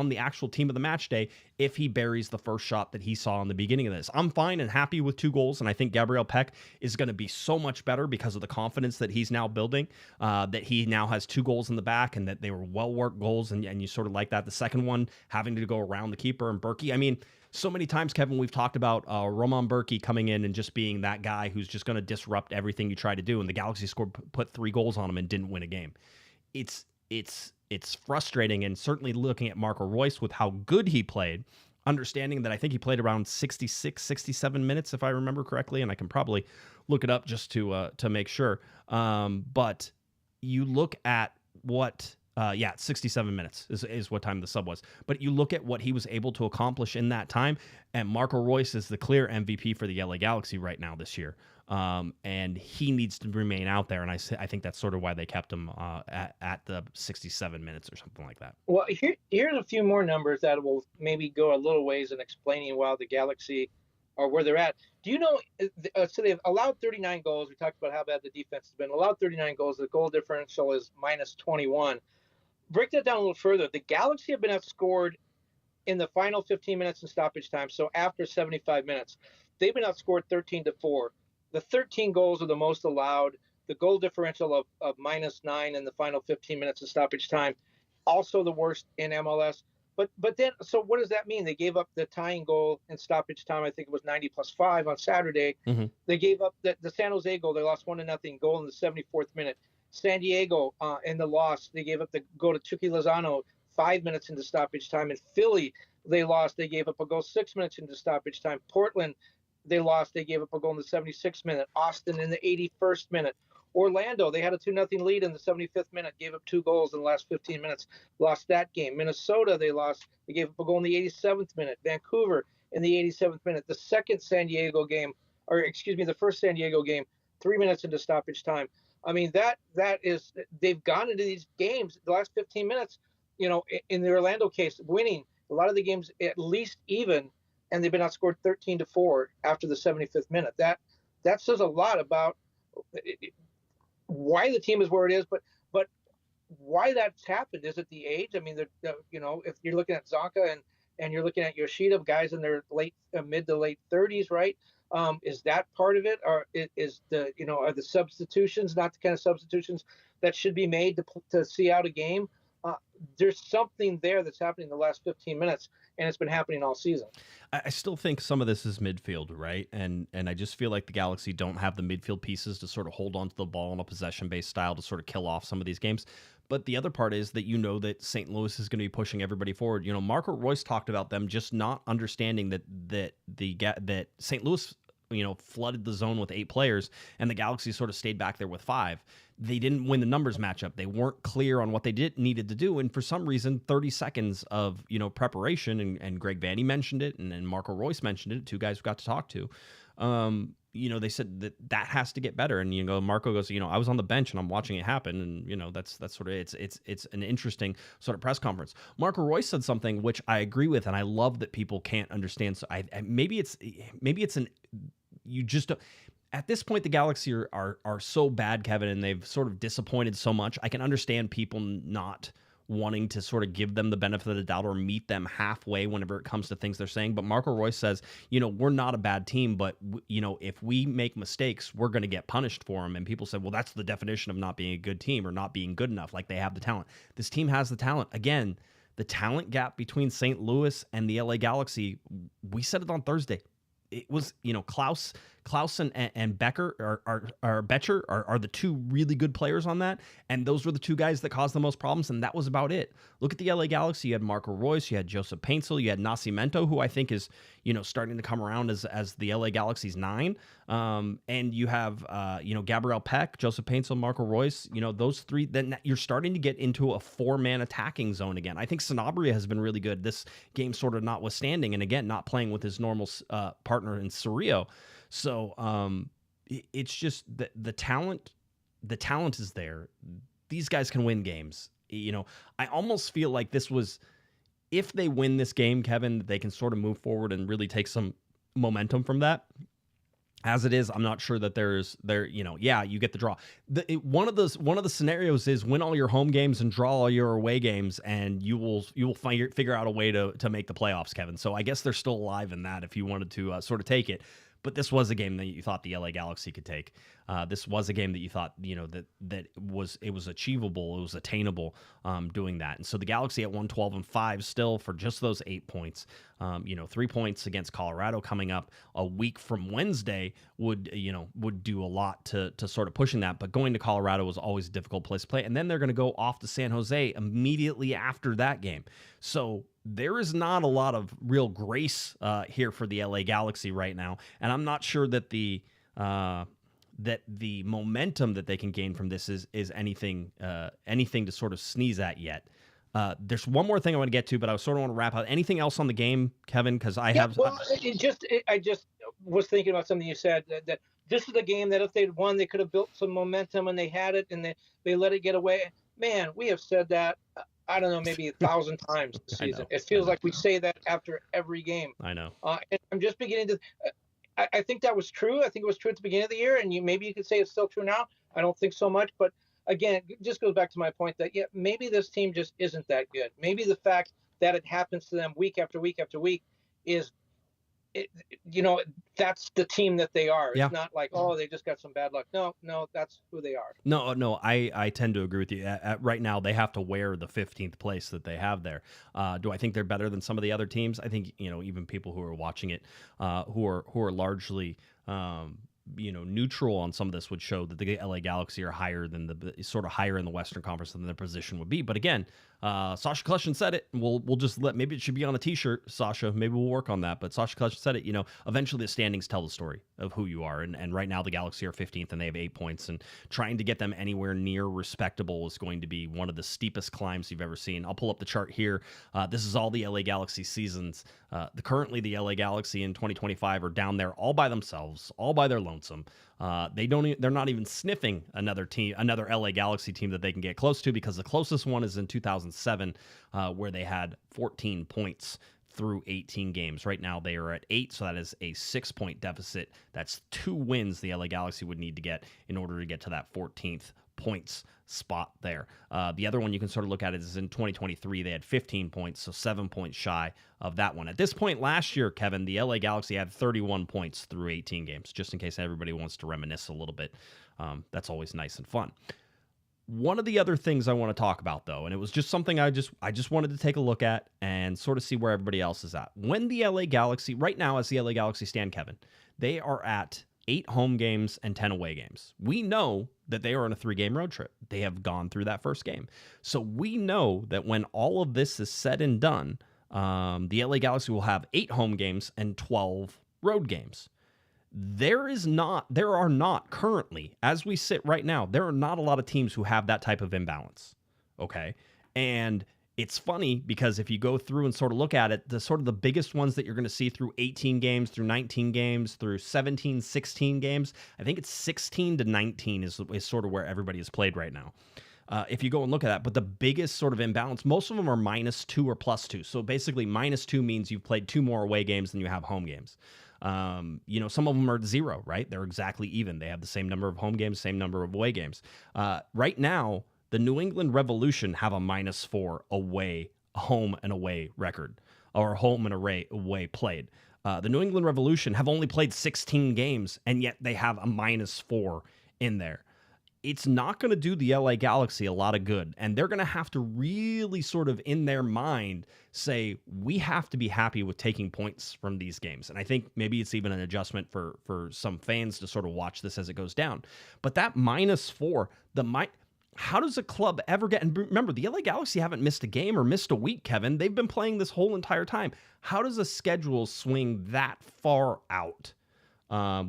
the actual team of the match day if he buries the first shot that he saw in the beginning of this. I'm fine and happy with 2 goals, and I think Gabriel Pec is going to be so much better because of the confidence that he's now building, that he now has 2 goals in the back and that they were well-worked goals, and you sort of like that. The second one having to go around the keeper and Berkey. I mean, so many times, Kevin, we've talked about Roman Berkey coming in and just being that guy who's just going to disrupt everything you try to do, and the Galaxy put 3 goals on him and didn't win a game. It's it's frustrating, and certainly looking at Marco Reus with how good he played, understanding that I think he played around 66, 67 minutes, if I remember correctly, and I can probably look it up just to make sure. But you look at what, 67 minutes is what time the sub was. But you look at what he was able to accomplish in that time, and Marco Reus is the clear MVP for the LA Galaxy right now this year. And he needs to remain out there, and I think that's sort of why they kept him at the 67 minutes or something like that. Well, here's a few more numbers that will maybe go a little ways in explaining why the Galaxy are where they're at. Do you know, so they've allowed 39 goals. We talked about how bad the defense has been. Allowed 39 goals. The goal differential is minus 21. Break that down a little further. The Galaxy have been outscored in the final 15 minutes in stoppage time, so after 75 minutes. They've been outscored 13-4. The 13 goals are the most allowed. The goal differential of minus 9 in the final 15 minutes of stoppage time, also the worst in MLS. But then, so what does that mean? They gave up the tying goal in stoppage time. I think it was 90+5 on Saturday. Mm-hmm. They gave up the San Jose goal. They lost 1-0 goal in the 74th minute. San Diego in the loss, they gave up the goal to Chucky Lozano 5 minutes into stoppage time. In Philly, they lost. They gave up a goal 6 minutes into stoppage time. Portland, they lost. They gave up a goal in the 76th minute. Austin in the 81st minute. Orlando, they had a 2-0 lead in the 75th minute, gave up 2 goals in the last 15 minutes, lost that game. Minnesota, they lost. They gave up a goal in the 87th minute. Vancouver in the 87th minute. The first San Diego game, 3 minutes into stoppage time. I mean, that is, they've gone into these games, the last 15 minutes, in the Orlando case, winning a lot of the games at least even, and they've been outscored 13-4 after the 75th minute. That says a lot about why the team is where it is, but why that's happened. Is it the age? I mean, if you're looking at Zanka and you're looking at Yoshida, guys in their mid to late 30s, right? Is that part of it, or are the substitutions not the kind of substitutions that should be made to see out a game? There's something there that's happening in the last 15 minutes, and it's been happening all season. I still think some of this is midfield, right? And I just feel like the Galaxy don't have the midfield pieces to sort of hold on to the ball in a possession-based style to sort of kill off some of these games. But the other part is that that St. Louis is going to be pushing everybody forward. Marco Reus talked about them just not understanding that St. Louis flooded the zone with 8 players, and the Galaxy sort of stayed back there with 5. They didn't win the numbers matchup. They weren't clear on what they needed to do, and for some reason, 30 seconds of preparation, and Greg Vanney mentioned it, and Marco Reus mentioned it, 2 guys we got to talk to. They said that has to get better, and Marco goes, I was on the bench and I'm watching it happen, and that's sort of it's an interesting sort of press conference. Marco Reus said something which I agree with, and I love that people can't understand. So you just don't. At this point, the Galaxy are so bad, Kevin, and they've sort of disappointed so much. I can understand people not wanting to sort of give them the benefit of the doubt or meet them halfway whenever it comes to things they're saying. But Marco Reus says, we're not a bad team, but if we make mistakes, we're going to get punished for them. And people said, well, that's the definition of not being a good team or not being good enough. Like, they have the talent. This team has the talent. Again, the talent gap between St. Louis and the LA Galaxy, we said it on Thursday. It was, Klaus and Becker are Betcher are the 2 really good players on that, and those were the 2 guys that caused the most problems, and that was about it. Look at the LA Galaxy. You had Marco Reus, you had Joseph Paintsel, you had Nascimento, who I think is starting to come around as the LA Galaxy's 9, and you have Gabriel Pec, Joseph Paintsel, Marco Reus. Those 3. Then you're starting to get into a 4-man attacking zone again. I think Sanabria has been really good this game, sort of notwithstanding, and again not playing with his normal partner in Cerrillo. So it's just the talent. The talent is there. These guys can win games. I almost feel like this was, if they win this game, Kevin, they can sort of move forward and really take some momentum from that. As it is, I'm not sure that you get the draw. One of the scenarios is win all your home games and draw all your away games, and you will figure out a way to make the playoffs, Kevin. So I guess they're still alive in that if you wanted to sort of take it. but this was a game that you thought the LA Galaxy could take. This was a game that you thought, that it was achievable, it was attainable, doing that. And so the Galaxy at 112-5 still for just those 8 points. 3 points against Colorado coming up a week from Wednesday would do a lot to sort of pushing that. But going to Colorado was always a difficult place to play. And then they're going to go off to San Jose immediately after that game. So there is not a lot of real grace here for the LA Galaxy right now. And I'm not sure that the momentum that they can gain from this is anything to sort of sneeze at yet. There's one more thing I want to get to, but I sort of want to wrap up. Anything else on the game, Kevin? Because I have. Well, I just was thinking about something you said that this is a game that if they'd won, they could have built some momentum, and they had it, and they let it get away. Man, we have said that. I don't know, maybe 1,000 times this season. It feels like we say that after every game. I know. And I'm just beginning to. I think that was true. I think it was true at the beginning of the year, and maybe you could say it's still true now. I don't think so much, but again, it just goes back to my point that maybe this team just isn't that good. Maybe the fact that it happens to them week after week after week is, that's the team that they are. It's not like, they just got some bad luck. No, that's who they are. No, I tend to agree with you. Right now, they have to wear the 15th place that they have there. Do I think they're better than some of the other teams? I think, even people who are watching it, who are largely, neutral on some of this would show that the LA Galaxy are higher in the Western Conference than their position would be. But again, Sasha Collection said it. We'll just maybe it should be on a t-shirt, Sasha. Maybe we'll work on that. But Sasha Collection said it. Eventually the standings tell the story of who you are. And right now the Galaxy are 15th and they have 8 points. And trying to get them anywhere near respectable is going to be one of the steepest climbs you've ever seen. I'll pull up the chart here. This is all the LA Galaxy seasons. Currently the LA Galaxy in 2025 are down there all by themselves, all by their lonesome. They're not even sniffing another LA Galaxy team that they can get close to, because the closest one is in 2007, where they had 14 points through 18 games. Right now they are at 8, so that is a 6-point deficit. That's 2 wins the LA Galaxy would need to get in order to get to that 14th points spot there. The other one you can sort of look at is in 2023, they had 15 points, so 7 points shy of that one. At this point last year, Kevin, the LA Galaxy had 31 points through 18 games, just in case everybody wants to reminisce a little bit. That's always nice and fun. One of the other things I want to talk about, though, and it was just something I just wanted to take a look at and sort of see where everybody else is at. When the LA Galaxy, right now as the LA Galaxy stand, Kevin, they are at 8 home games and 10 away games. We know that they are on a 3-game road trip. They have gone through that first game. So we know that when all of this is said and done, the LA Galaxy will have 8 home games and 12 road games. There are not currently, as we sit right now, there are not a lot of teams who have that type of imbalance. Okay. And it's funny because if you go through and sort of look at it, the biggest ones that you're going to see through 18 games, through 19 games, through 17, 16 games, I think it's 16 to 19 is sort of where everybody has played right now. If you go and look at that, but the biggest sort of imbalance, most of them are -2 or +2. So basically -2 means you've played 2 more away games than you have home games. Some of them are 0, right? They're exactly even. They have the same number of home games, same number of away games. Right now, the New England Revolution have a -4 home and away record, or home and away played. The New England Revolution have only played 16 games, and yet they have a -4 in there. It's not going to do the LA Galaxy a lot of good, and they're going to have to really sort of in their mind say, we have to be happy with taking points from these games. And I think maybe it's even an adjustment for some fans to sort of watch this as it goes down. But that -4, how does a club ever get, and remember, the LA Galaxy haven't missed a game or missed a week, Kevin. They've been playing this whole entire time. How does a schedule swing that far out?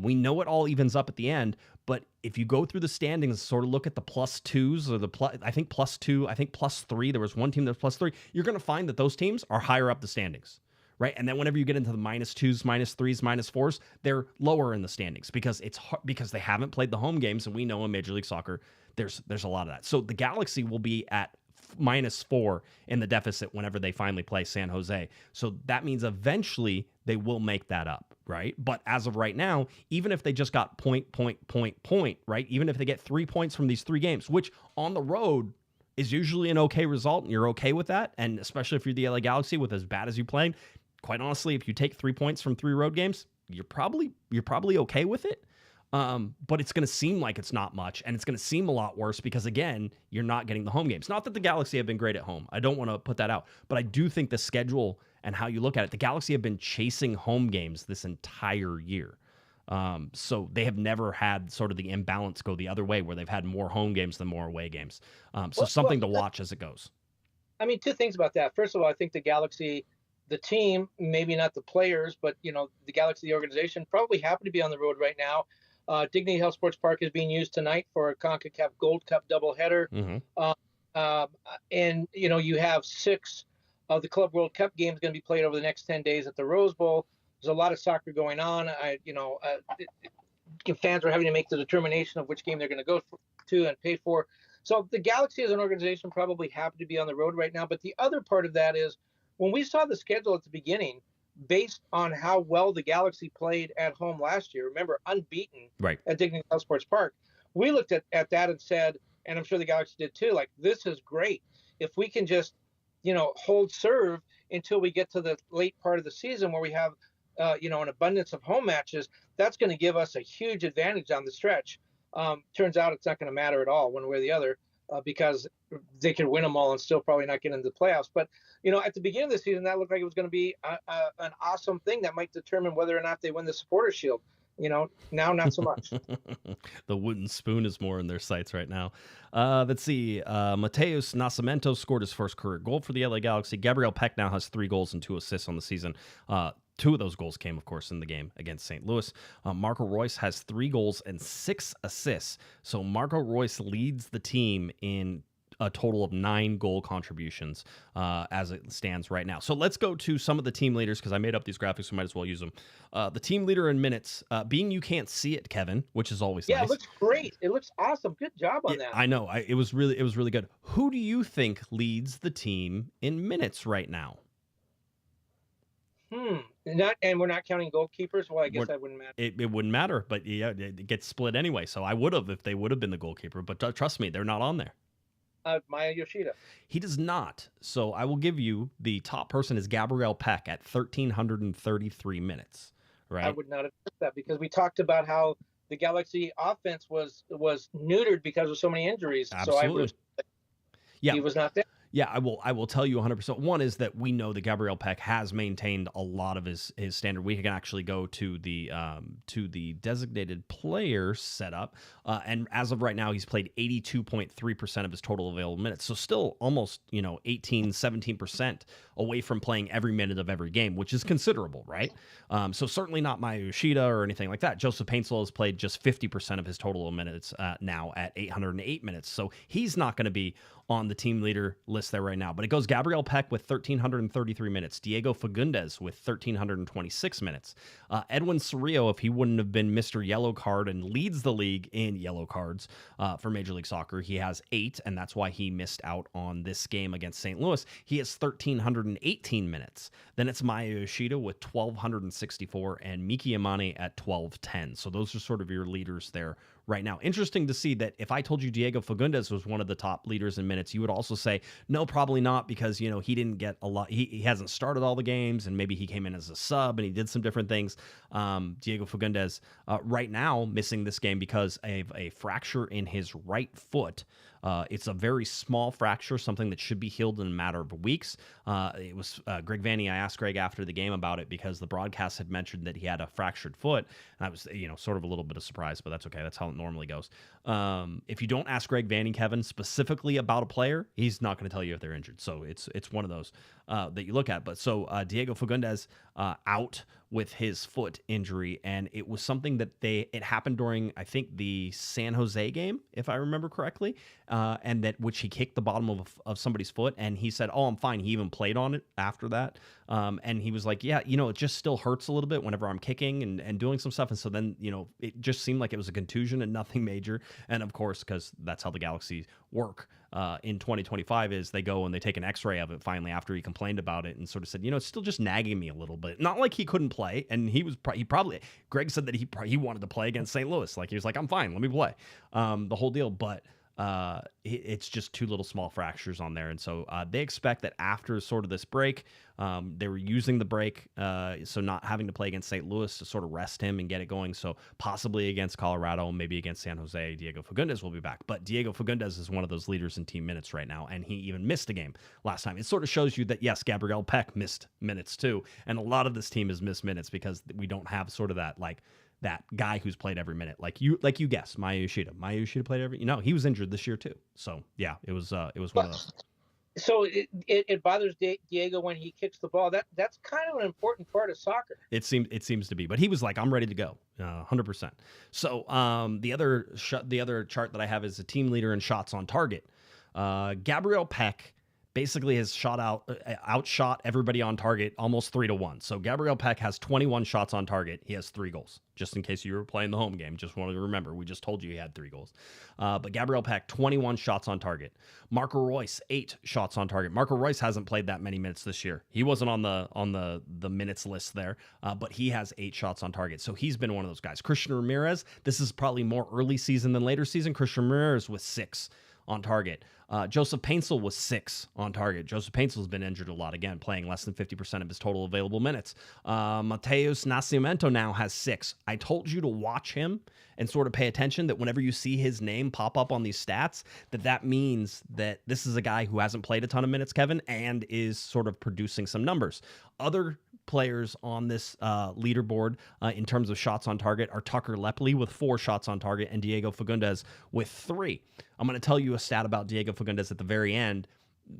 We know it all evens up at the end, but if you go through the standings, sort of look at the +2s or I think +2, I think +3, there was one team that was +3, you're going to find that those teams are higher up the standings, right? And then whenever you get into the -2s, -3s, -4s, they're lower in the standings because they haven't played the home games, and we know in Major League Soccer, there's a lot of that. So the Galaxy will be at -4 in the deficit whenever they finally play San Jose. So that means eventually they will make that up, right? But as of right now, even if they just got point, right? Even if they get 3 points from these 3 games, which on the road is usually an okay result, and you're okay with that, and especially if you're the LA Galaxy with as bad as you played, quite honestly, if you take 3 points from 3 road games, you're probably okay with it. But it's going to seem like it's not much, and it's going to seem a lot worse because, again, you're not getting the home games. Not that the Galaxy have been great at home. I don't want to put that out. But I do think the schedule and how you look at it, the Galaxy have been chasing home games this entire year. So they have never had sort of the imbalance go the other way where they've had more home games than more away games. So something to watch as it goes. I mean, two things about that. First of all, I think the Galaxy, the team, maybe not the players, but, the Galaxy, the organization, probably happen to be on the road right now. Dignity Health Sports Park is being used tonight for a CONCACAF Gold Cup doubleheader. And, you have 6 of the Club World Cup games going to be played over the next 10 days at the Rose Bowl. There's a lot of soccer going on. Fans are having to make the determination of which game they're going to go to and pay for. So the Galaxy as an organization probably happen to be on the road right now. But the other part of that is when we saw the schedule at the beginning, based on how well the Galaxy played at home last year, remember, unbeaten at Dignity Health Sports Park, we looked at that and said, and I'm sure the Galaxy did too, like, this is great. If we can just, hold serve until we get to the late part of the season where we have, an abundance of home matches, that's going to give us a huge advantage on the stretch. Turns out it's not going to matter at all one way or the other because they could win them all and still probably not get into the playoffs. But, at the beginning of the season, that looked like it was going to be an awesome thing that might determine whether or not they win the Supporters Shield. Now not so much. The wooden spoon is more in their sights right now. Let's see. Matheus Nascimento scored his first career goal for the LA Galaxy. Gabriel Pec now has 3 goals and 2 assists on the season. 2 of those goals came, of course, in the game against St. Louis. Marco Reus has 3 goals and 6 assists. So Marco Reus leads the team in a total of 9 goal contributions as it stands right now. So let's go to some of the team leaders because I made up these graphics, so might as well use them. The team leader in minutes, being you can't see it, Kevin, which is always nice. Yeah, it looks great. It looks awesome. Good job on that. I know. It was really good. Who do you think leads the team in minutes right now? And we're not counting goalkeepers. Well, I guess that wouldn't matter. It wouldn't matter, but yeah, it gets split anyway. So I would have if they would have been the goalkeeper. But trust me, they're not on there. Maya Yoshida. He does not. So I will give you the top person is Gabriel Pec at 1,333 minutes. Right. I would not have said that because we talked about how the Galaxy offense was neutered because of so many injuries. Absolutely. So he was not there. Yeah, I will tell you 100%. One is that we know that Gabriel Pec has maintained a lot of his standard. We can actually go to the designated player setup, and as of right now, he's played 82.3% of his total available minutes. So still almost 18, 17% away from playing every minute of every game, which is considerable, right? So certainly not Maya Yoshida or anything like that. Joseph Paintsel has played just 50% of his total minutes now at 808 minutes. So he's not going to be on the team leader list there right now. But it goes Gabriel Pec with 1,333 minutes. Diego Fagundes with 1,326 minutes. Edwin Cerrillo, if he wouldn't have been Mr. Yellow Card and leads the league in yellow cards for Major League Soccer, he has 8, and that's why he missed out on this game against St. Louis. He has 1,318 minutes. Then it's Maya Yoshida with 1,264 and Miki Imane at 1,210. So those are sort of your leaders there right now. Interesting to see that if I told you Diego Fagundes was one of the top leaders in minutes, you would also say, no, probably not, because, he didn't get a lot. He hasn't started all the games, and maybe he came in as a sub and he did some different things. Diego Fagundes right now missing this game because of a fracture in his right foot. It's a very small fracture, something that should be healed in a matter of weeks. It was Greg Vanney. I asked Greg after the game about it because the broadcast had mentioned that he had a fractured foot. And I was, sort of a little bit of surprise, but that's okay. That's how it normally goes. If you don't ask Greg Vanney, Kevin, specifically about a player, he's not going to tell you if they're injured. So it's one of those that you look at. But so Diego Fagundes out with his foot injury, and it was something that it happened during, I think, the San Jose game, if I remember correctly, and that which he kicked the bottom of somebody's foot, and he said, "Oh, I'm fine." He even played on it after that, and he was like, "Yeah, it just still hurts a little bit whenever I'm kicking and doing some stuff." And so then, it just seemed like it was a contusion and nothing major. And of course, because that's how the Galaxy work in 2025, is they go and they take an X-ray of it finally after he complained about it and sort of said, it's still just nagging me a little bit. Not like he couldn't play, and he probably Greg said that he wanted to play against St. Louis. Like he was like, "I'm fine, let me play," the whole deal. But it's just two little small fractures on there. And so they expect that after sort of this break, they were using the break, so not having to play against St. Louis to sort of rest him and get it going. So possibly against Colorado, maybe against San Jose, Diego Fagundes will be back. But Diego Fagundes is one of those leaders in team minutes right now, and he even missed a game last time. It sort of shows you that, yes, Gabriel Pec missed minutes too, and a lot of this team has missed minutes because we don't have sort of that, like, that guy who's played every minute, like you guessed, Maya Yoshida. Maya Yoshida played every. He was injured this year too. So yeah, it was one of those. So it bothers Diego when he kicks the ball. That's kind of an important part of soccer. It seems to be, but he was like, I'm ready to go, 100%. So the other chart that I have is a team leader in shots on target. Gabriel Pec basically has outshot everybody on target almost 3-1. So Gabriel Pec has 21 shots on target. He has 3 goals. Just in case you were playing the home game, just wanted to remember, we just told you he had 3 goals. But Gabriel Pec, 21 shots on target. Marco Reus, 8 shots on target. Marco Reus hasn't played that many minutes this year. He wasn't on the minutes list there, but he has 8 shots on target. So he's been one of those guys. Christian Ramirez, this is probably more early season than later season. Christian Ramirez with 6 on target. Joseph Paintsel was 6 on target. Joseph Painsel's been injured a lot, again, playing less than 50% of his total available minutes. Matheus Nascimento now has 6. I told you to watch him and sort of pay attention that whenever you see his name pop up on these stats, that means that this is a guy who hasn't played a ton of minutes, Kevin, and is sort of producing some numbers. Other players on this leaderboard in terms of shots on target are Tucker Lepley with 4 shots on target and Diego Fagundes with 3. I'm going to tell you a stat about Diego Fagundes at the very end,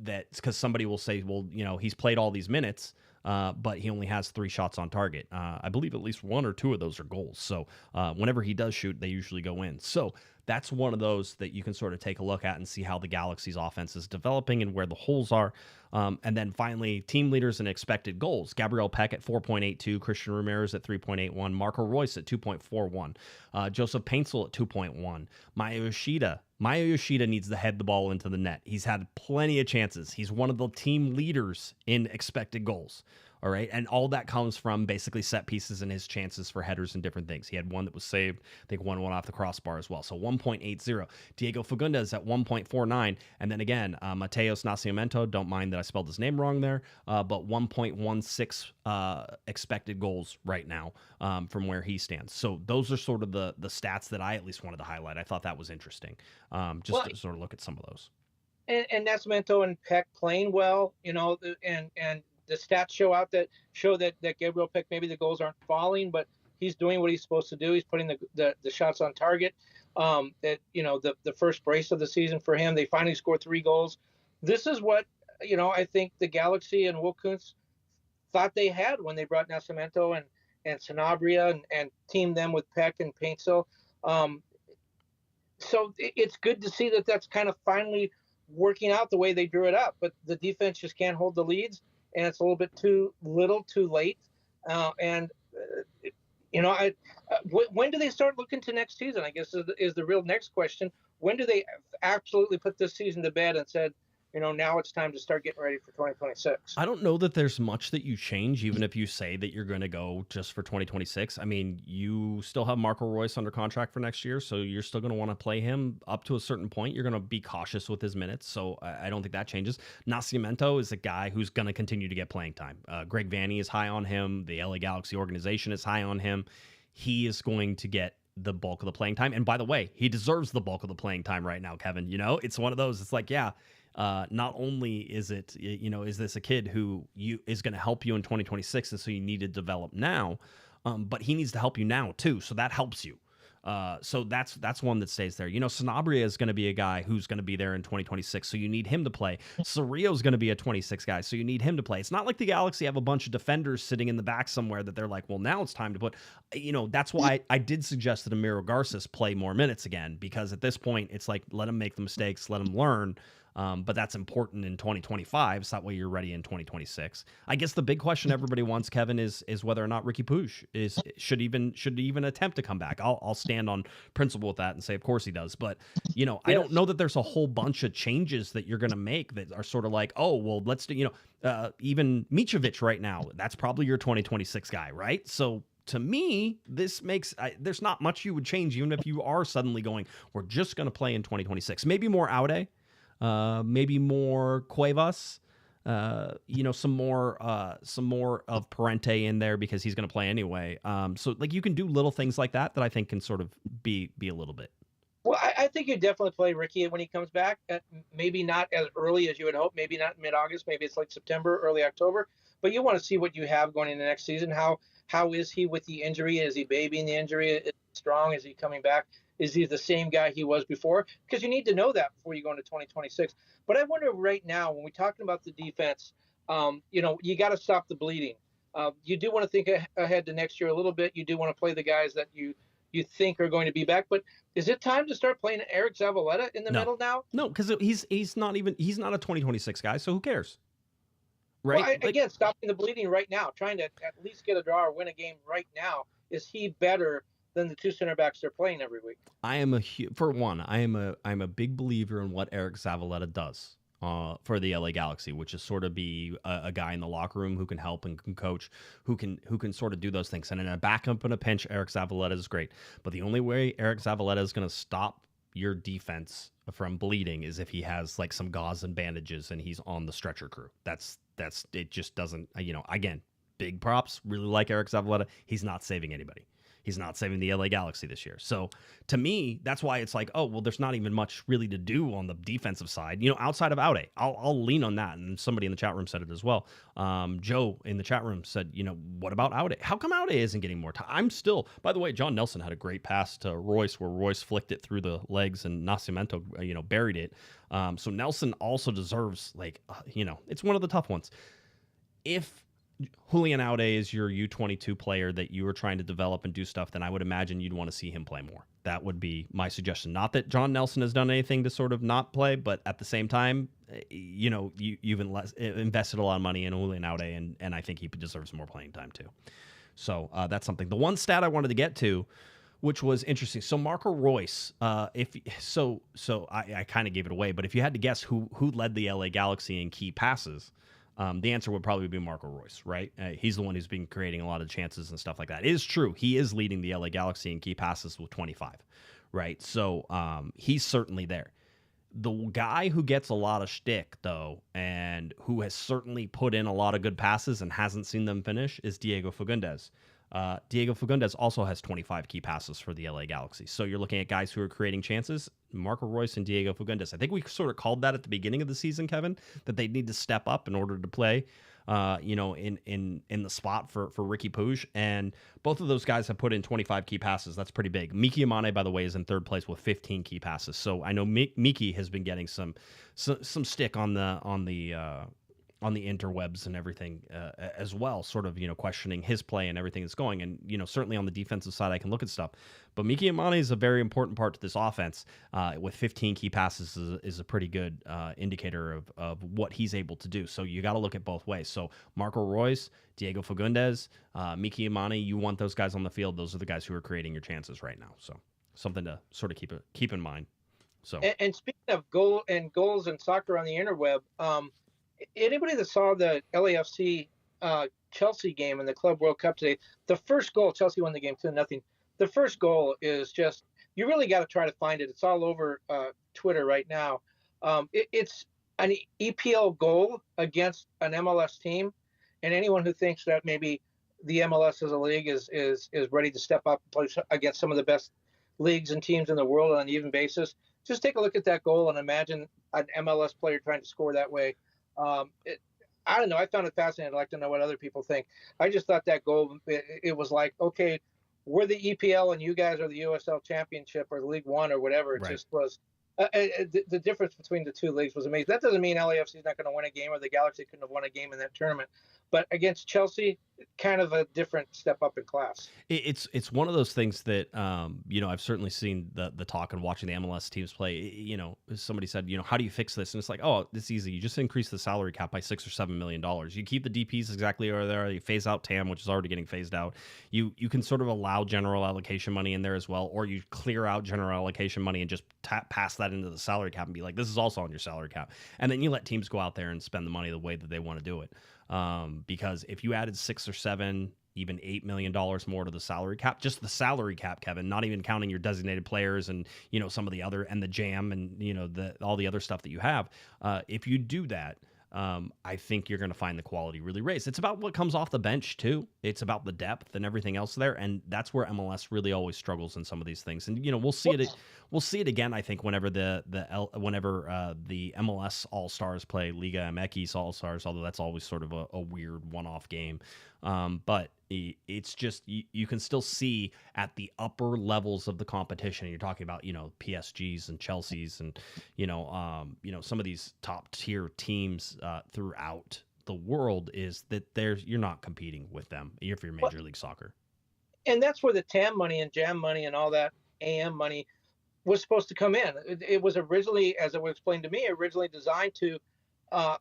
that's because somebody will say, well, he's played all these minutes, but he only has 3 shots on target. I believe at least 1 or 2 of those are goals. So whenever he does shoot, they usually go in. So that's one of those that you can sort of take a look at and see how the Galaxy's offense is developing and where the holes are. And then finally, team leaders and expected goals. Gabriel Pec at 4.82, Christian Ramirez at 3.81, Marco Reus at 2.41, Joseph Paintsel at 2.1, Maya Yoshida. Maya Yoshida needs to head the ball into the net. He's had plenty of chances. He's one of the team leaders in expected goals. All right. And all that comes from basically set pieces and his chances for headers and different things. He had one that was saved. I think one went off the crossbar as well. So 1.80. Diego Fagundes at 1.49. And then again, Matheus Nascimento, don't mind that I spelled his name wrong there, but 1.16 expected goals right now from where he stands. So those are sort of the stats that I at least wanted to highlight. I thought that was interesting, to sort of look at some of those. And Nascimento and Peck playing well, and the stats show that Gabriel Pec, maybe the goals aren't falling, but he's doing what he's supposed to do. He's putting the shots on target. The first brace of the season for him, they finally scored 3 goals. This is what I think the Galaxy and Will Kuntz thought they had when they brought Nascimento and Sanabria and teamed them with Peck and Paintsel. So it's good to see that that's kind of finally working out the way they drew it up. But the defense just can't hold the leads. And it's a little bit too late. When do they start looking to next season? I guess is the real next question. When do they absolutely put this season to bed and said, now it's time to start getting ready for 2026? I don't know that there's much that you change, even if you say that you're going to go just for 2026. I mean, you still have Marco Reus under contract for next year, so you're still going to want to play him up to a certain point. You're going to be cautious with his minutes, so I don't think that changes. Nascimento is a guy who's going to continue to get playing time. Greg Vanney is high on him. The LA Galaxy organization is high on him. He is going to get the bulk of the playing time. And by the way, he deserves the bulk of the playing time right now, Kevin. It's one of those, it's like, yeah, not only is it, is this a kid who is going to help you in 2026, and so you need to develop now, but he needs to help you now too. So that helps you. So that's one that stays there. Sanabria is going to be a guy who's going to be there in 2026, so you need him to play. Cerrillo's going to be a 26 guy, so you need him to play. It's not like the Galaxy have a bunch of defenders sitting in the back somewhere that they're like, well, now it's time to put. That's why I did suggest that Amiro Garces play more minutes again, because at this point, it's like, let him make the mistakes, let him learn. But that's important in 2025, so that way you're ready in 2026. I guess the big question everybody wants, Kevin, is whether or not Ricky Puig should even attempt to come back. I'll stand on principle with that and say, of course he does. But I don't know that there's a whole bunch of changes that you're going to make that are sort of like, oh well, let's do. Even Mitrovic right now, that's probably your 2026 guy, right? So to me, this makes there's not much you would change, even if you are suddenly going, we're just going to play in 2026. Maybe more Aude, maybe more Cuevas, some more of Parente in there because he's going to play anyway. So like you can do little things like that I think can sort of be a little bit. Well, I think you definitely play Ricky when he comes back. Maybe not as early as you would hope. Maybe not mid-August. Maybe it's like September, early October. But you want to see what you have going into next season. How is he with the injury? Is he babying the injury? Is he strong? Is he coming back? Is he the same guy he was before? Because you need to know that before you go into 2026. But I wonder right now, when we're talking about the defense, you got to stop the bleeding. You do want to think ahead to next year a little bit. You do want to play the guys that you think are going to be back. But is it time to start playing Eric Zavaleta in the middle now? No, because he's not a 2026 guy, so who cares? Right? Well, again, stopping the bleeding right now, trying to at least get a draw or win a game right now. Is he better than the two center backs they're playing every week? I'm a big believer in what Eric Zavaleta does for the LA Galaxy, which is sort of be a guy in the locker room who can help and can coach, who can sort of do those things. And in a backup and a pinch, Eric Zavaleta is great. But the only way Eric Zavaleta is going to stop your defense from bleeding is if he has like some gauze and bandages and he's on the stretcher crew. That's it. Just doesn't, again, big props. Really like Eric Zavaleta. He's not saving anybody. He's not saving the LA Galaxy this year. So to me, that's why it's like, oh, well, there's not even much really to do on the defensive side, outside of Aude. I'll lean on that. And somebody in the chat room said it as well. Joe in the chat room said, what about Aude? How come Aude isn't getting more time? I'm still, by the way, John Nelson had a great pass to Royce where Royce flicked it through the legs and Nascimento, buried it. So Nelson also deserves it's one of the tough ones. If Julian Aude is your U22 player that you are trying to develop and do stuff, then I would imagine you'd want to see him play more. That would be my suggestion. Not that John Nelson has done anything to sort of not play, but at the same time, you've invested a lot of money in Julian Aude, and I think he deserves more playing time too. So that's something. The one stat I wanted to get to, which was interesting. So Marco Reus, I kind of gave it away, but if you had to guess who led the LA Galaxy in key passes, the answer would probably be Marco Reus, right? He's the one who's been creating a lot of chances and stuff like that. It is true. He is leading the LA Galaxy in key passes with 25, right? So he's certainly there. The guy who gets a lot of shtick, though, and who has certainly put in a lot of good passes and hasn't seen them finish is Diego Fagundes. Diego Fagundes also has 25 key passes for the LA Galaxy. So you're looking at guys who are creating chances. Marco Reus and Diego Fagundes. I think we sort of called that at the beginning of the season, Kevin, that they need to step up in order to play, in the spot for Ricky Puig. And both of those guys have put in 25 key passes. That's pretty big. Miki Amane, by the way, is in third place with 15 key passes. So I know Miki has been getting some stick on the interwebs and everything as well, sort of, questioning his play and everything that's going. And, certainly on the defensive side, I can look at stuff. But Miki Amane is a very important part to this offense. With 15 key passes is a pretty good indicator of what he's able to do. So you got to look at both ways. So Marco Reus, Diego Fagundes, Miki Amane, you want those guys on the field. Those are the guys who are creating your chances right now. So something to sort of keep in mind. So and speaking of goals and soccer on the interweb, anybody that saw the LAFC Chelsea game in the Club World Cup today, the first goal, Chelsea won the game 2-0. The first goal is just, you really got to try to find it. It's all over Twitter right now. It's an EPL goal against an MLS team. And anyone who thinks that maybe the MLS as a league is ready to step up and play against some of the best leagues and teams in the world on an even basis, just take a look at that goal and imagine an MLS player trying to score that way. I don't know. I found it fascinating. I'd like to know what other people think. I just thought that goal, it was like, okay, we're the EPL and you guys are the USL Championship or League One or whatever. It Right. just was. The difference between the two leagues was amazing. That doesn't mean LAFC is not going to win a game or the Galaxy couldn't have won a game in that tournament. But against Chelsea, kind of a different step up in class. It's one of those things that I've certainly seen the talk and watching the MLS teams play. Somebody said, how do you fix this? And it's like, oh, it's easy. You just increase the salary cap by $6 or $7 million. You keep the DPs exactly where they are. You phase out TAM, which is already getting phased out. You can sort of allow general allocation money in there as well, or you clear out general allocation money and just pass that into the salary cap and be like, this is also on your salary cap. And then you let teams go out there and spend the money the way that they want to do it. Because if you added 6 or 7 even $8 million more to the salary cap, just the salary cap, Kevin, not even counting your designated players and, some of the other, and the jam and, all the other stuff that you have. If you do that, I think you're going to find the quality really raised. It's about what comes off the bench too. It's about the depth and everything else there, and that's where MLS really always struggles in some of these things. And we'll see it. We'll see it again. I think whenever the MLS All Stars play Liga MX All Stars, although that's always sort of a weird one-off game. But it's just you can still see at the upper levels of the competition. You're talking about PSGs and Chelseas and some of these top tier teams throughout the world, is that you're not competing with them if you're Major League Soccer. And that's where the TAM money and JAM money and all that AM money was supposed to come in. It was originally, as it was explained to me, originally designed to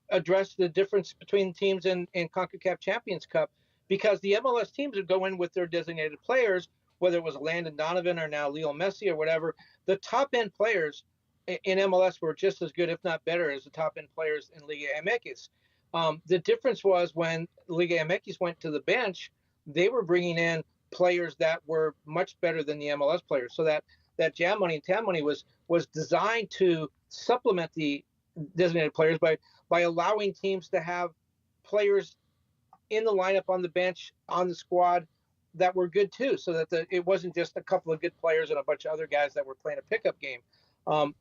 address the difference between teams in CONCACAF Champions Cup, because the MLS teams would go in with their designated players, whether it was Landon Donovan or now Leo Messi or whatever. The top-end players in MLS were just as good, if not better, as the top-end players in Liga MX. The difference was when Liga MX went to the bench, they were bringing in players that were much better than the MLS players. So that JAM money and TAM money was designed to supplement the designated players by allowing teams to have players in the lineup, on the bench, on the squad that were good too, so that it wasn't just a couple of good players and a bunch of other guys that were playing a pickup game.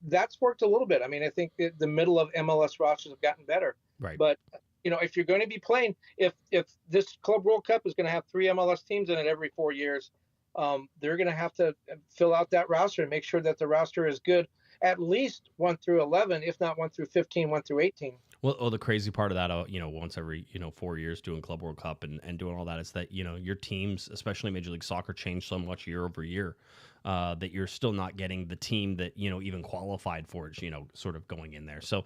That's worked a little bit. I mean, I think the middle of MLS rosters have gotten better. Right. But if you're going to be playing, if this Club World Cup is going to have 3 MLS teams in it every 4 years, they're going to have to fill out that roster and make sure that the roster is good, at least 1 through 11, if not 1 through 15, 1 through 18. Well, the crazy part of that, once every 4 years doing Club World Cup and doing all that, is that your teams, especially Major League Soccer, change so much year over year that you're still not getting the team that even qualified for it, sort of going in there. So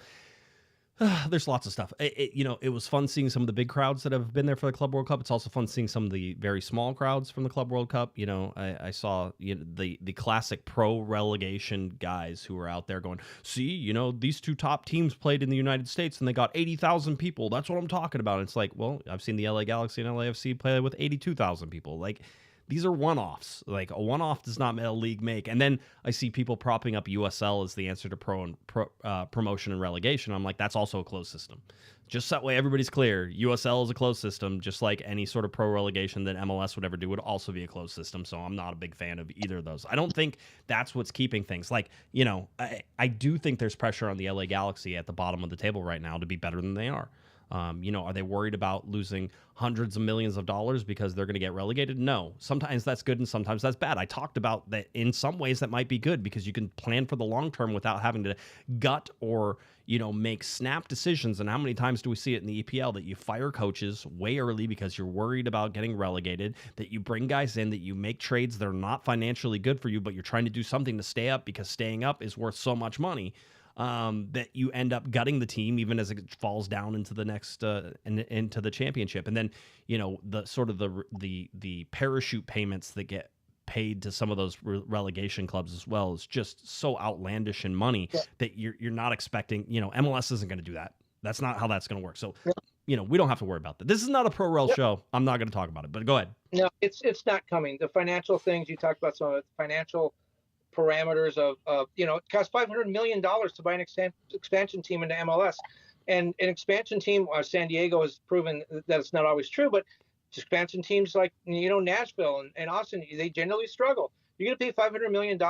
there's lots of stuff. It was fun seeing some of the big crowds that have been there for the Club World Cup. It's also fun seeing some of the very small crowds from the Club World Cup. I saw the classic pro relegation guys who were out there going, see, these 2 top teams played in the United States and they got 80,000 people. That's what I'm talking about. And it's like, well, I've seen the LA Galaxy and LAFC play with 82,000 people. Like, these are one-offs. Like, a one-off does not a league make. And then I see people propping up USL as the answer to promotion and relegation. I'm like, that's also a closed system. Just that way everybody's clear. USL is a closed system, just like any sort of pro relegation that MLS would ever do would also be a closed system. So I'm not a big fan of either of those. I don't think that's what's keeping things. Like, I do think there's pressure on the LA Galaxy at the bottom of the table right now to be better than they are. Are they worried about losing hundreds of millions of dollars because they're going to get relegated? No. Sometimes that's good and sometimes that's bad. I talked about that in some ways that might be good because you can plan for the long term without having to gut or, make snap decisions. And how many times do we see it in the EPL that you fire coaches way early because you're worried about getting relegated, that you bring guys in, that you make trades that are not financially good for you, but you're trying to do something to stay up because staying up is worth so much money. That you end up gutting the team even as it falls down into the next into the championship. And then the sort of the parachute payments that get paid to some of those relegation clubs as well is just so outlandish in money that you're not expecting. MLS isn't going to do that. That's not how that's going to work. So we don't have to worry about that. This is not a pro rel show. I'm not going to talk about it, but go ahead. No, it's not coming. The financial things you talked about, some of the financial parameters of it costs $500 million to buy an expansion team into MLS, and an expansion team, San Diego has proven that it's not always true, but expansion teams like Nashville and Austin, they generally struggle. You're going to pay $500 million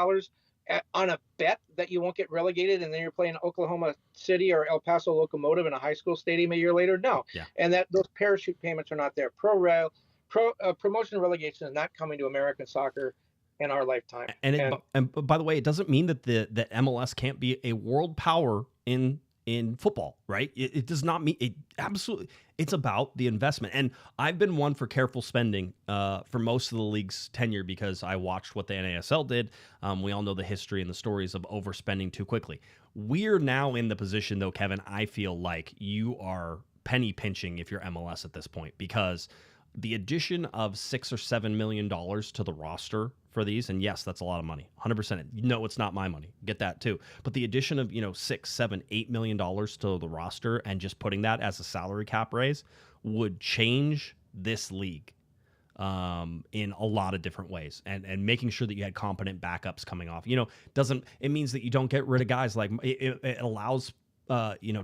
on a bet that you won't get relegated, and then you're playing Oklahoma City or El Paso Locomotive in a high school stadium a year later. No, and those parachute payments are not there. Promotion and relegation is not coming to American soccer in our lifetime. And by the way, it doesn't mean that that MLS can't be a world power in football, right? It does not mean it. Absolutely, it's about the investment. And I've been one for careful spending for most of the league's tenure because I watched what the NASL did. We all know the history and the stories of overspending too quickly. We're now in the position, though, Kevin, I feel like you are penny pinching if you're MLS at this point, because the addition of $6 or $7 million to the roster for these, and yes, that's a lot of money, 100%. No, it's not my money. Get that too. But the addition of $6, $7, $8 million to the roster and just putting that as a salary cap raise would change this league. in a lot of different ways, and making sure that you had competent backups coming off. It means that you don't get rid of guys like it allows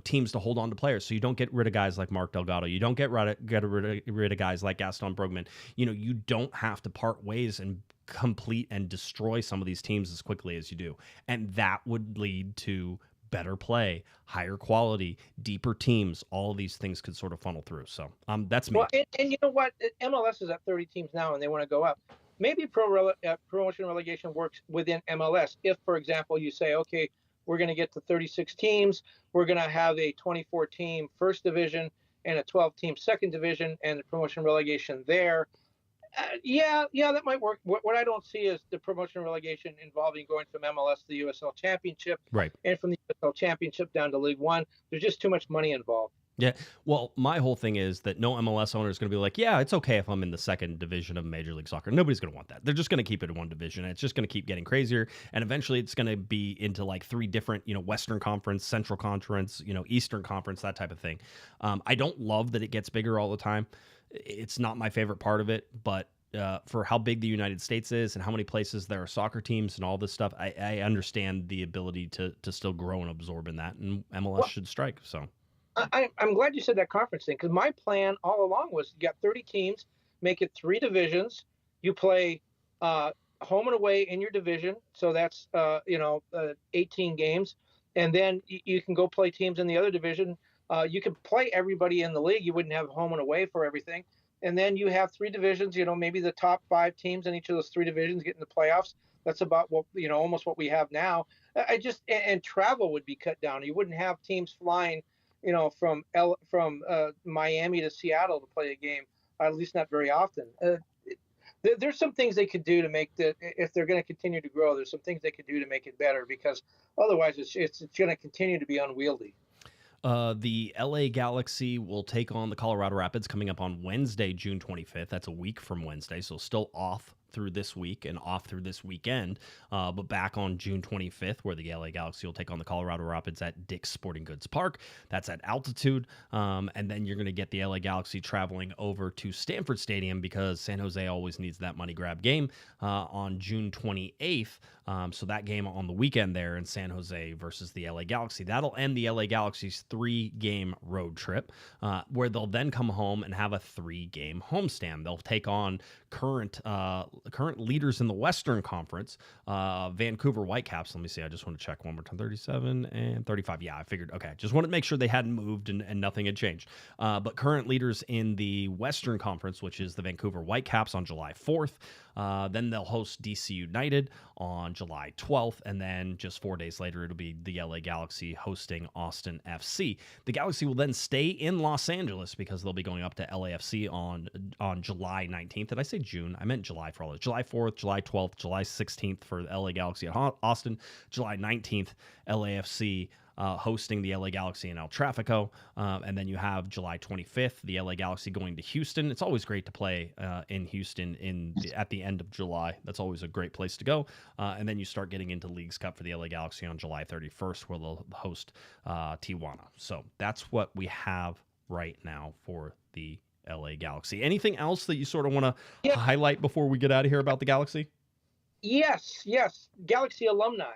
teams to hold on to players. So you don't get rid of guys like Mark Delgado. You don't get rid of guys like Gaston Brugman. You don't have to part ways and complete and destroy some of these teams as quickly as you do. And that would lead to better play, higher quality, deeper teams. All of these things could sort of funnel through. So that's me. Well, and you know what? MLS is at 30 teams now, and they want to go up. Maybe promotion relegation works within MLS. If, for example, you say, okay, we're going to get to 36 teams. We're going to have a 24-team first division and a 12-team second division, and the promotion relegation there. Yeah, that might work. What I don't see is the promotion relegation involving going from MLS to the USL Championship, right, and from the USL Championship down to League One. There's just too much money involved. Yeah, well, my whole thing is that no MLS owner is going to be like, yeah, it's okay if I'm in the second division of Major League Soccer. Nobody's going to want that. They're just going to keep it in one division, and it's just going to keep getting crazier, and eventually it's going to be into like three different, Western Conference, Central Conference, Eastern Conference, that type of thing. I don't love that it gets bigger all the time. It's not my favorite part of it, but for how big the United States is and how many places there are soccer teams and all this stuff, I understand the ability to still grow and absorb in that, and MLS should strike, so... I'm glad you said that conference thing, because my plan all along was you got 30 teams, make it 3 divisions. You play home and away in your division, so that's 18 games, and then you can go play teams in the other division. You could play everybody in the league. You wouldn't have home and away for everything, and then you have 3 divisions. Maybe the top 5 teams in each of those 3 divisions get in the playoffs. That's about what almost what we have now. And travel would be cut down. You wouldn't have teams flying from Miami to Seattle to play a game, at least not very often. There's some things they could do to make if they're going to continue to grow, there's some things they could do to make it better, because otherwise it's going to continue to be unwieldy. The LA Galaxy will take on the Colorado Rapids coming up on Wednesday, June 25th. That's a week from Wednesday, so still off through this week and off through this weekend, but back on June 25th, where the LA Galaxy will take on the Colorado Rapids at Dick's Sporting Goods Park. That's at altitude, and then you're going to get the LA Galaxy traveling over to Stanford Stadium, because San Jose always needs that money grab game on June 28th. So that game on the weekend there in San Jose versus the LA Galaxy. That'll end the LA Galaxy's 3-game road trip, where they'll then come home and have a 3-game homestand. They'll take on current leaders in the Western Conference, Vancouver Whitecaps. Let me see. I just want to check one more time. 37 and 35. Yeah, I figured. Okay. Just wanted to make sure they hadn't moved and nothing had changed. But current leaders in the Western Conference, which is the Vancouver Whitecaps, on July 4th. Then they'll host DC United on July 12th, and then just 4 days later, it'll be the LA Galaxy hosting Austin FC. The Galaxy will then stay in Los Angeles, because they'll be going up to LAFC on July 19th. Did I say June? I meant July for all this. July 4th, July 12th, July 16th for the LA Galaxy at Austin, July 19th, LAFC hosting the LA Galaxy in El Tráfico, and then you have July 25th, the LA Galaxy going to Houston. It's always great to play in Houston at the end of July. That's always a great place to go. And then you start getting into Leagues Cup for the LA Galaxy on July 31st, where they'll host Tijuana. So that's what we have right now for the LA Galaxy. Anything else that you sort of want to highlight before we get out of here about the Galaxy? Yes. Galaxy alumni.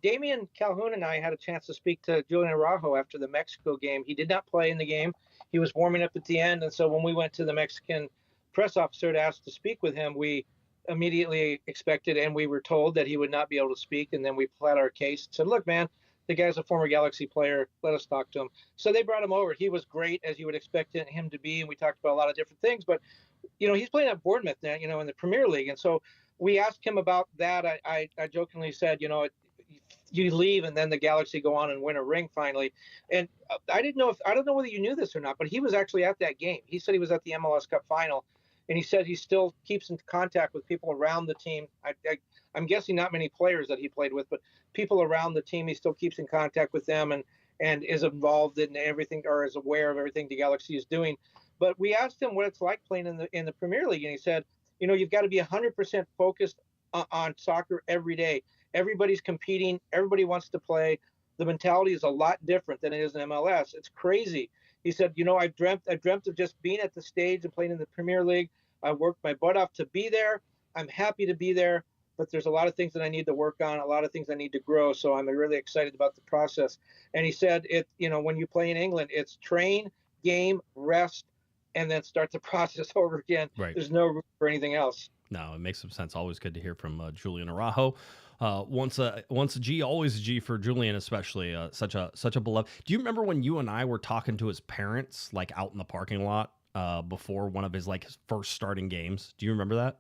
Damian Calhoun and I had a chance to speak to Julian Araujo after the Mexico game. He did not play in the game. He was warming up at the end. And so when we went to the Mexican press officer to ask to speak with him, we immediately expected, and we were told, that he would not be able to speak. And then we pled our case, said, look, man, the guy's a former Galaxy player. Let us talk to him. So they brought him over. He was great, as you would expect him to be. And we talked about a lot of different things. But, he's playing at Bournemouth now, in the Premier League. And so we asked him about that. I jokingly said, you leave and then the Galaxy go on and win a ring finally. And I don't know whether you knew this or not, but he was actually at that game. He said he was at the MLS Cup final, and he said he still keeps in contact with people around the team. I'm guessing not many players that he played with, but people around the team, he still keeps in contact with them and is involved in everything, or is aware of everything the Galaxy is doing. But we asked him what it's like playing in the Premier League, and he said, you've got to be 100% focused on soccer every day. Everybody's competing. Everybody wants to play. The mentality is a lot different than it is in MLS. It's crazy. He said, I've dreamt of just being at the stage and playing in the Premier League, I worked my butt off to be there. I'm happy to be there, but there's a lot of things that I need to work on, a lot of things I need to grow. So I'm really excited about the process. And he said, when you play in England, it's train, game, rest, and then start the process over again. Right. There's no room for anything else. No, it makes some sense. Always good to hear from Julian Araujo. Once a G, always a G for Julian, especially such a beloved. Do you remember when you and I were talking to his parents, like out in the parking lot before one of his first starting games? Do you remember that?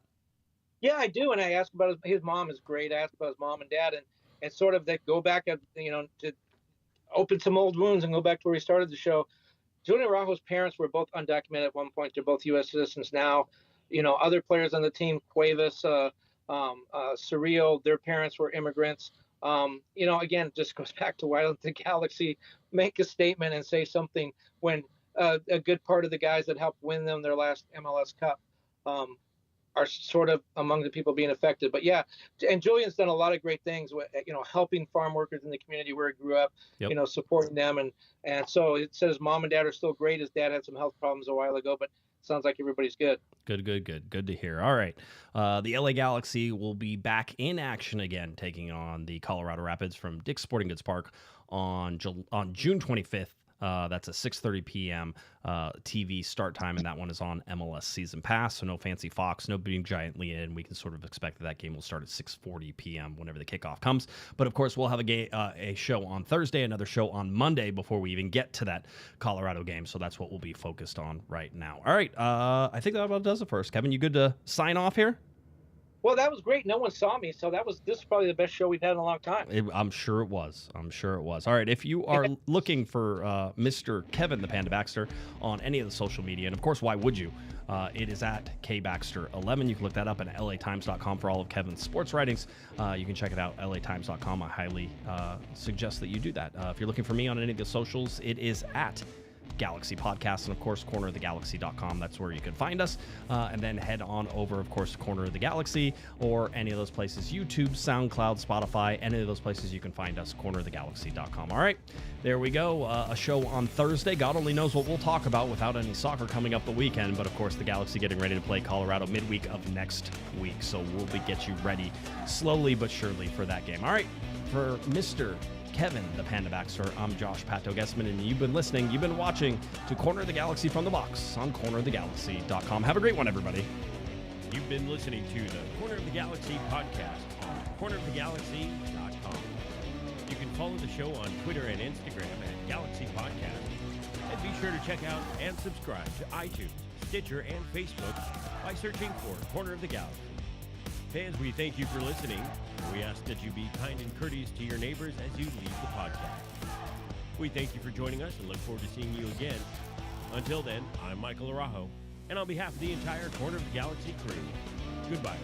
Yeah, I do. And I asked about his mom is great. I asked about his mom and dad, and sort of that go back, to open some old wounds and go back to where we started the show. Julian Araujo's parents were both undocumented at one point. They're both U.S. citizens now. Other players on the team, Cuevas, Surreal, their parents were immigrants. Again, it just goes back to why don't the Galaxy make a statement and say something when a good part of the guys that helped win them their last MLS Cup are sort of among the people being affected. But yeah, and Julian's done a lot of great things, helping farm workers in the community where he grew up, Yep. Supporting them. And so it says mom and dad are still great. His dad had some health problems a while ago, but sounds like everybody's good. Good to hear. All right. The LA Galaxy will be back in action again, taking on the Colorado Rapids from Dick's Sporting Goods Park on June 25th. That's a 6:30 p.m. TV start time, and that one is on MLS Season Pass, so no fancy Fox, no big giant lead-in. We can sort of expect that game will start at 6:40 p.m. whenever the kickoff comes. But, of course, we'll have a show on Thursday, another show on Monday before we even get to that Colorado game, so that's what we'll be focused on right now. All right, I think that about does it for us. Kevin, you good to sign off here? Well, that was great. No one saw me, so this is probably the best show we've had in a long time. I'm sure it was. All right, if you are looking for Mr. Kevin the Panda Baxter on any of the social media, and of course, why would you? It is at kbaxter11. You can look that up at latimes.com for all of Kevin's sports writings. You can check it out, latimes.com. I highly suggest that you do that. If you're looking for me on any of the socials, it is at Galaxy Podcast, and of course cornerofthegalaxy.com. That's where you can find us, and then head on over, of course, to Corner of the Galaxy or any of those places, YouTube, SoundCloud, Spotify, any of those places you can find us, cornerofthegalaxy.com. All right, there we go. A show on Thursday. God only knows what we'll talk about without any soccer coming up the weekend, but of course the Galaxy getting ready to play Colorado midweek of next week, so we'll get you ready slowly but surely for that game. All right, for Mr. Kevin the Panda Baxter, I'm Josh Pato Guesman, and you've been watching to Corner of the Galaxy from the Box on cornerofthegalaxy.com. Have a great one, everybody. You've been listening to the Corner of the Galaxy podcast on cornerofthegalaxy.com. You can follow the show on Twitter and Instagram at Galaxy Podcast. And be sure to check out and subscribe to iTunes, Stitcher, and Facebook by searching for Corner of the Galaxy. Fans, we thank you for listening. We ask that you be kind and courteous to your neighbors as you leave the podcast. We thank you for joining us and look forward to seeing you again. Until then, I'm Michael Araujo, and on behalf of the entire Corner of the Galaxy crew, goodbye.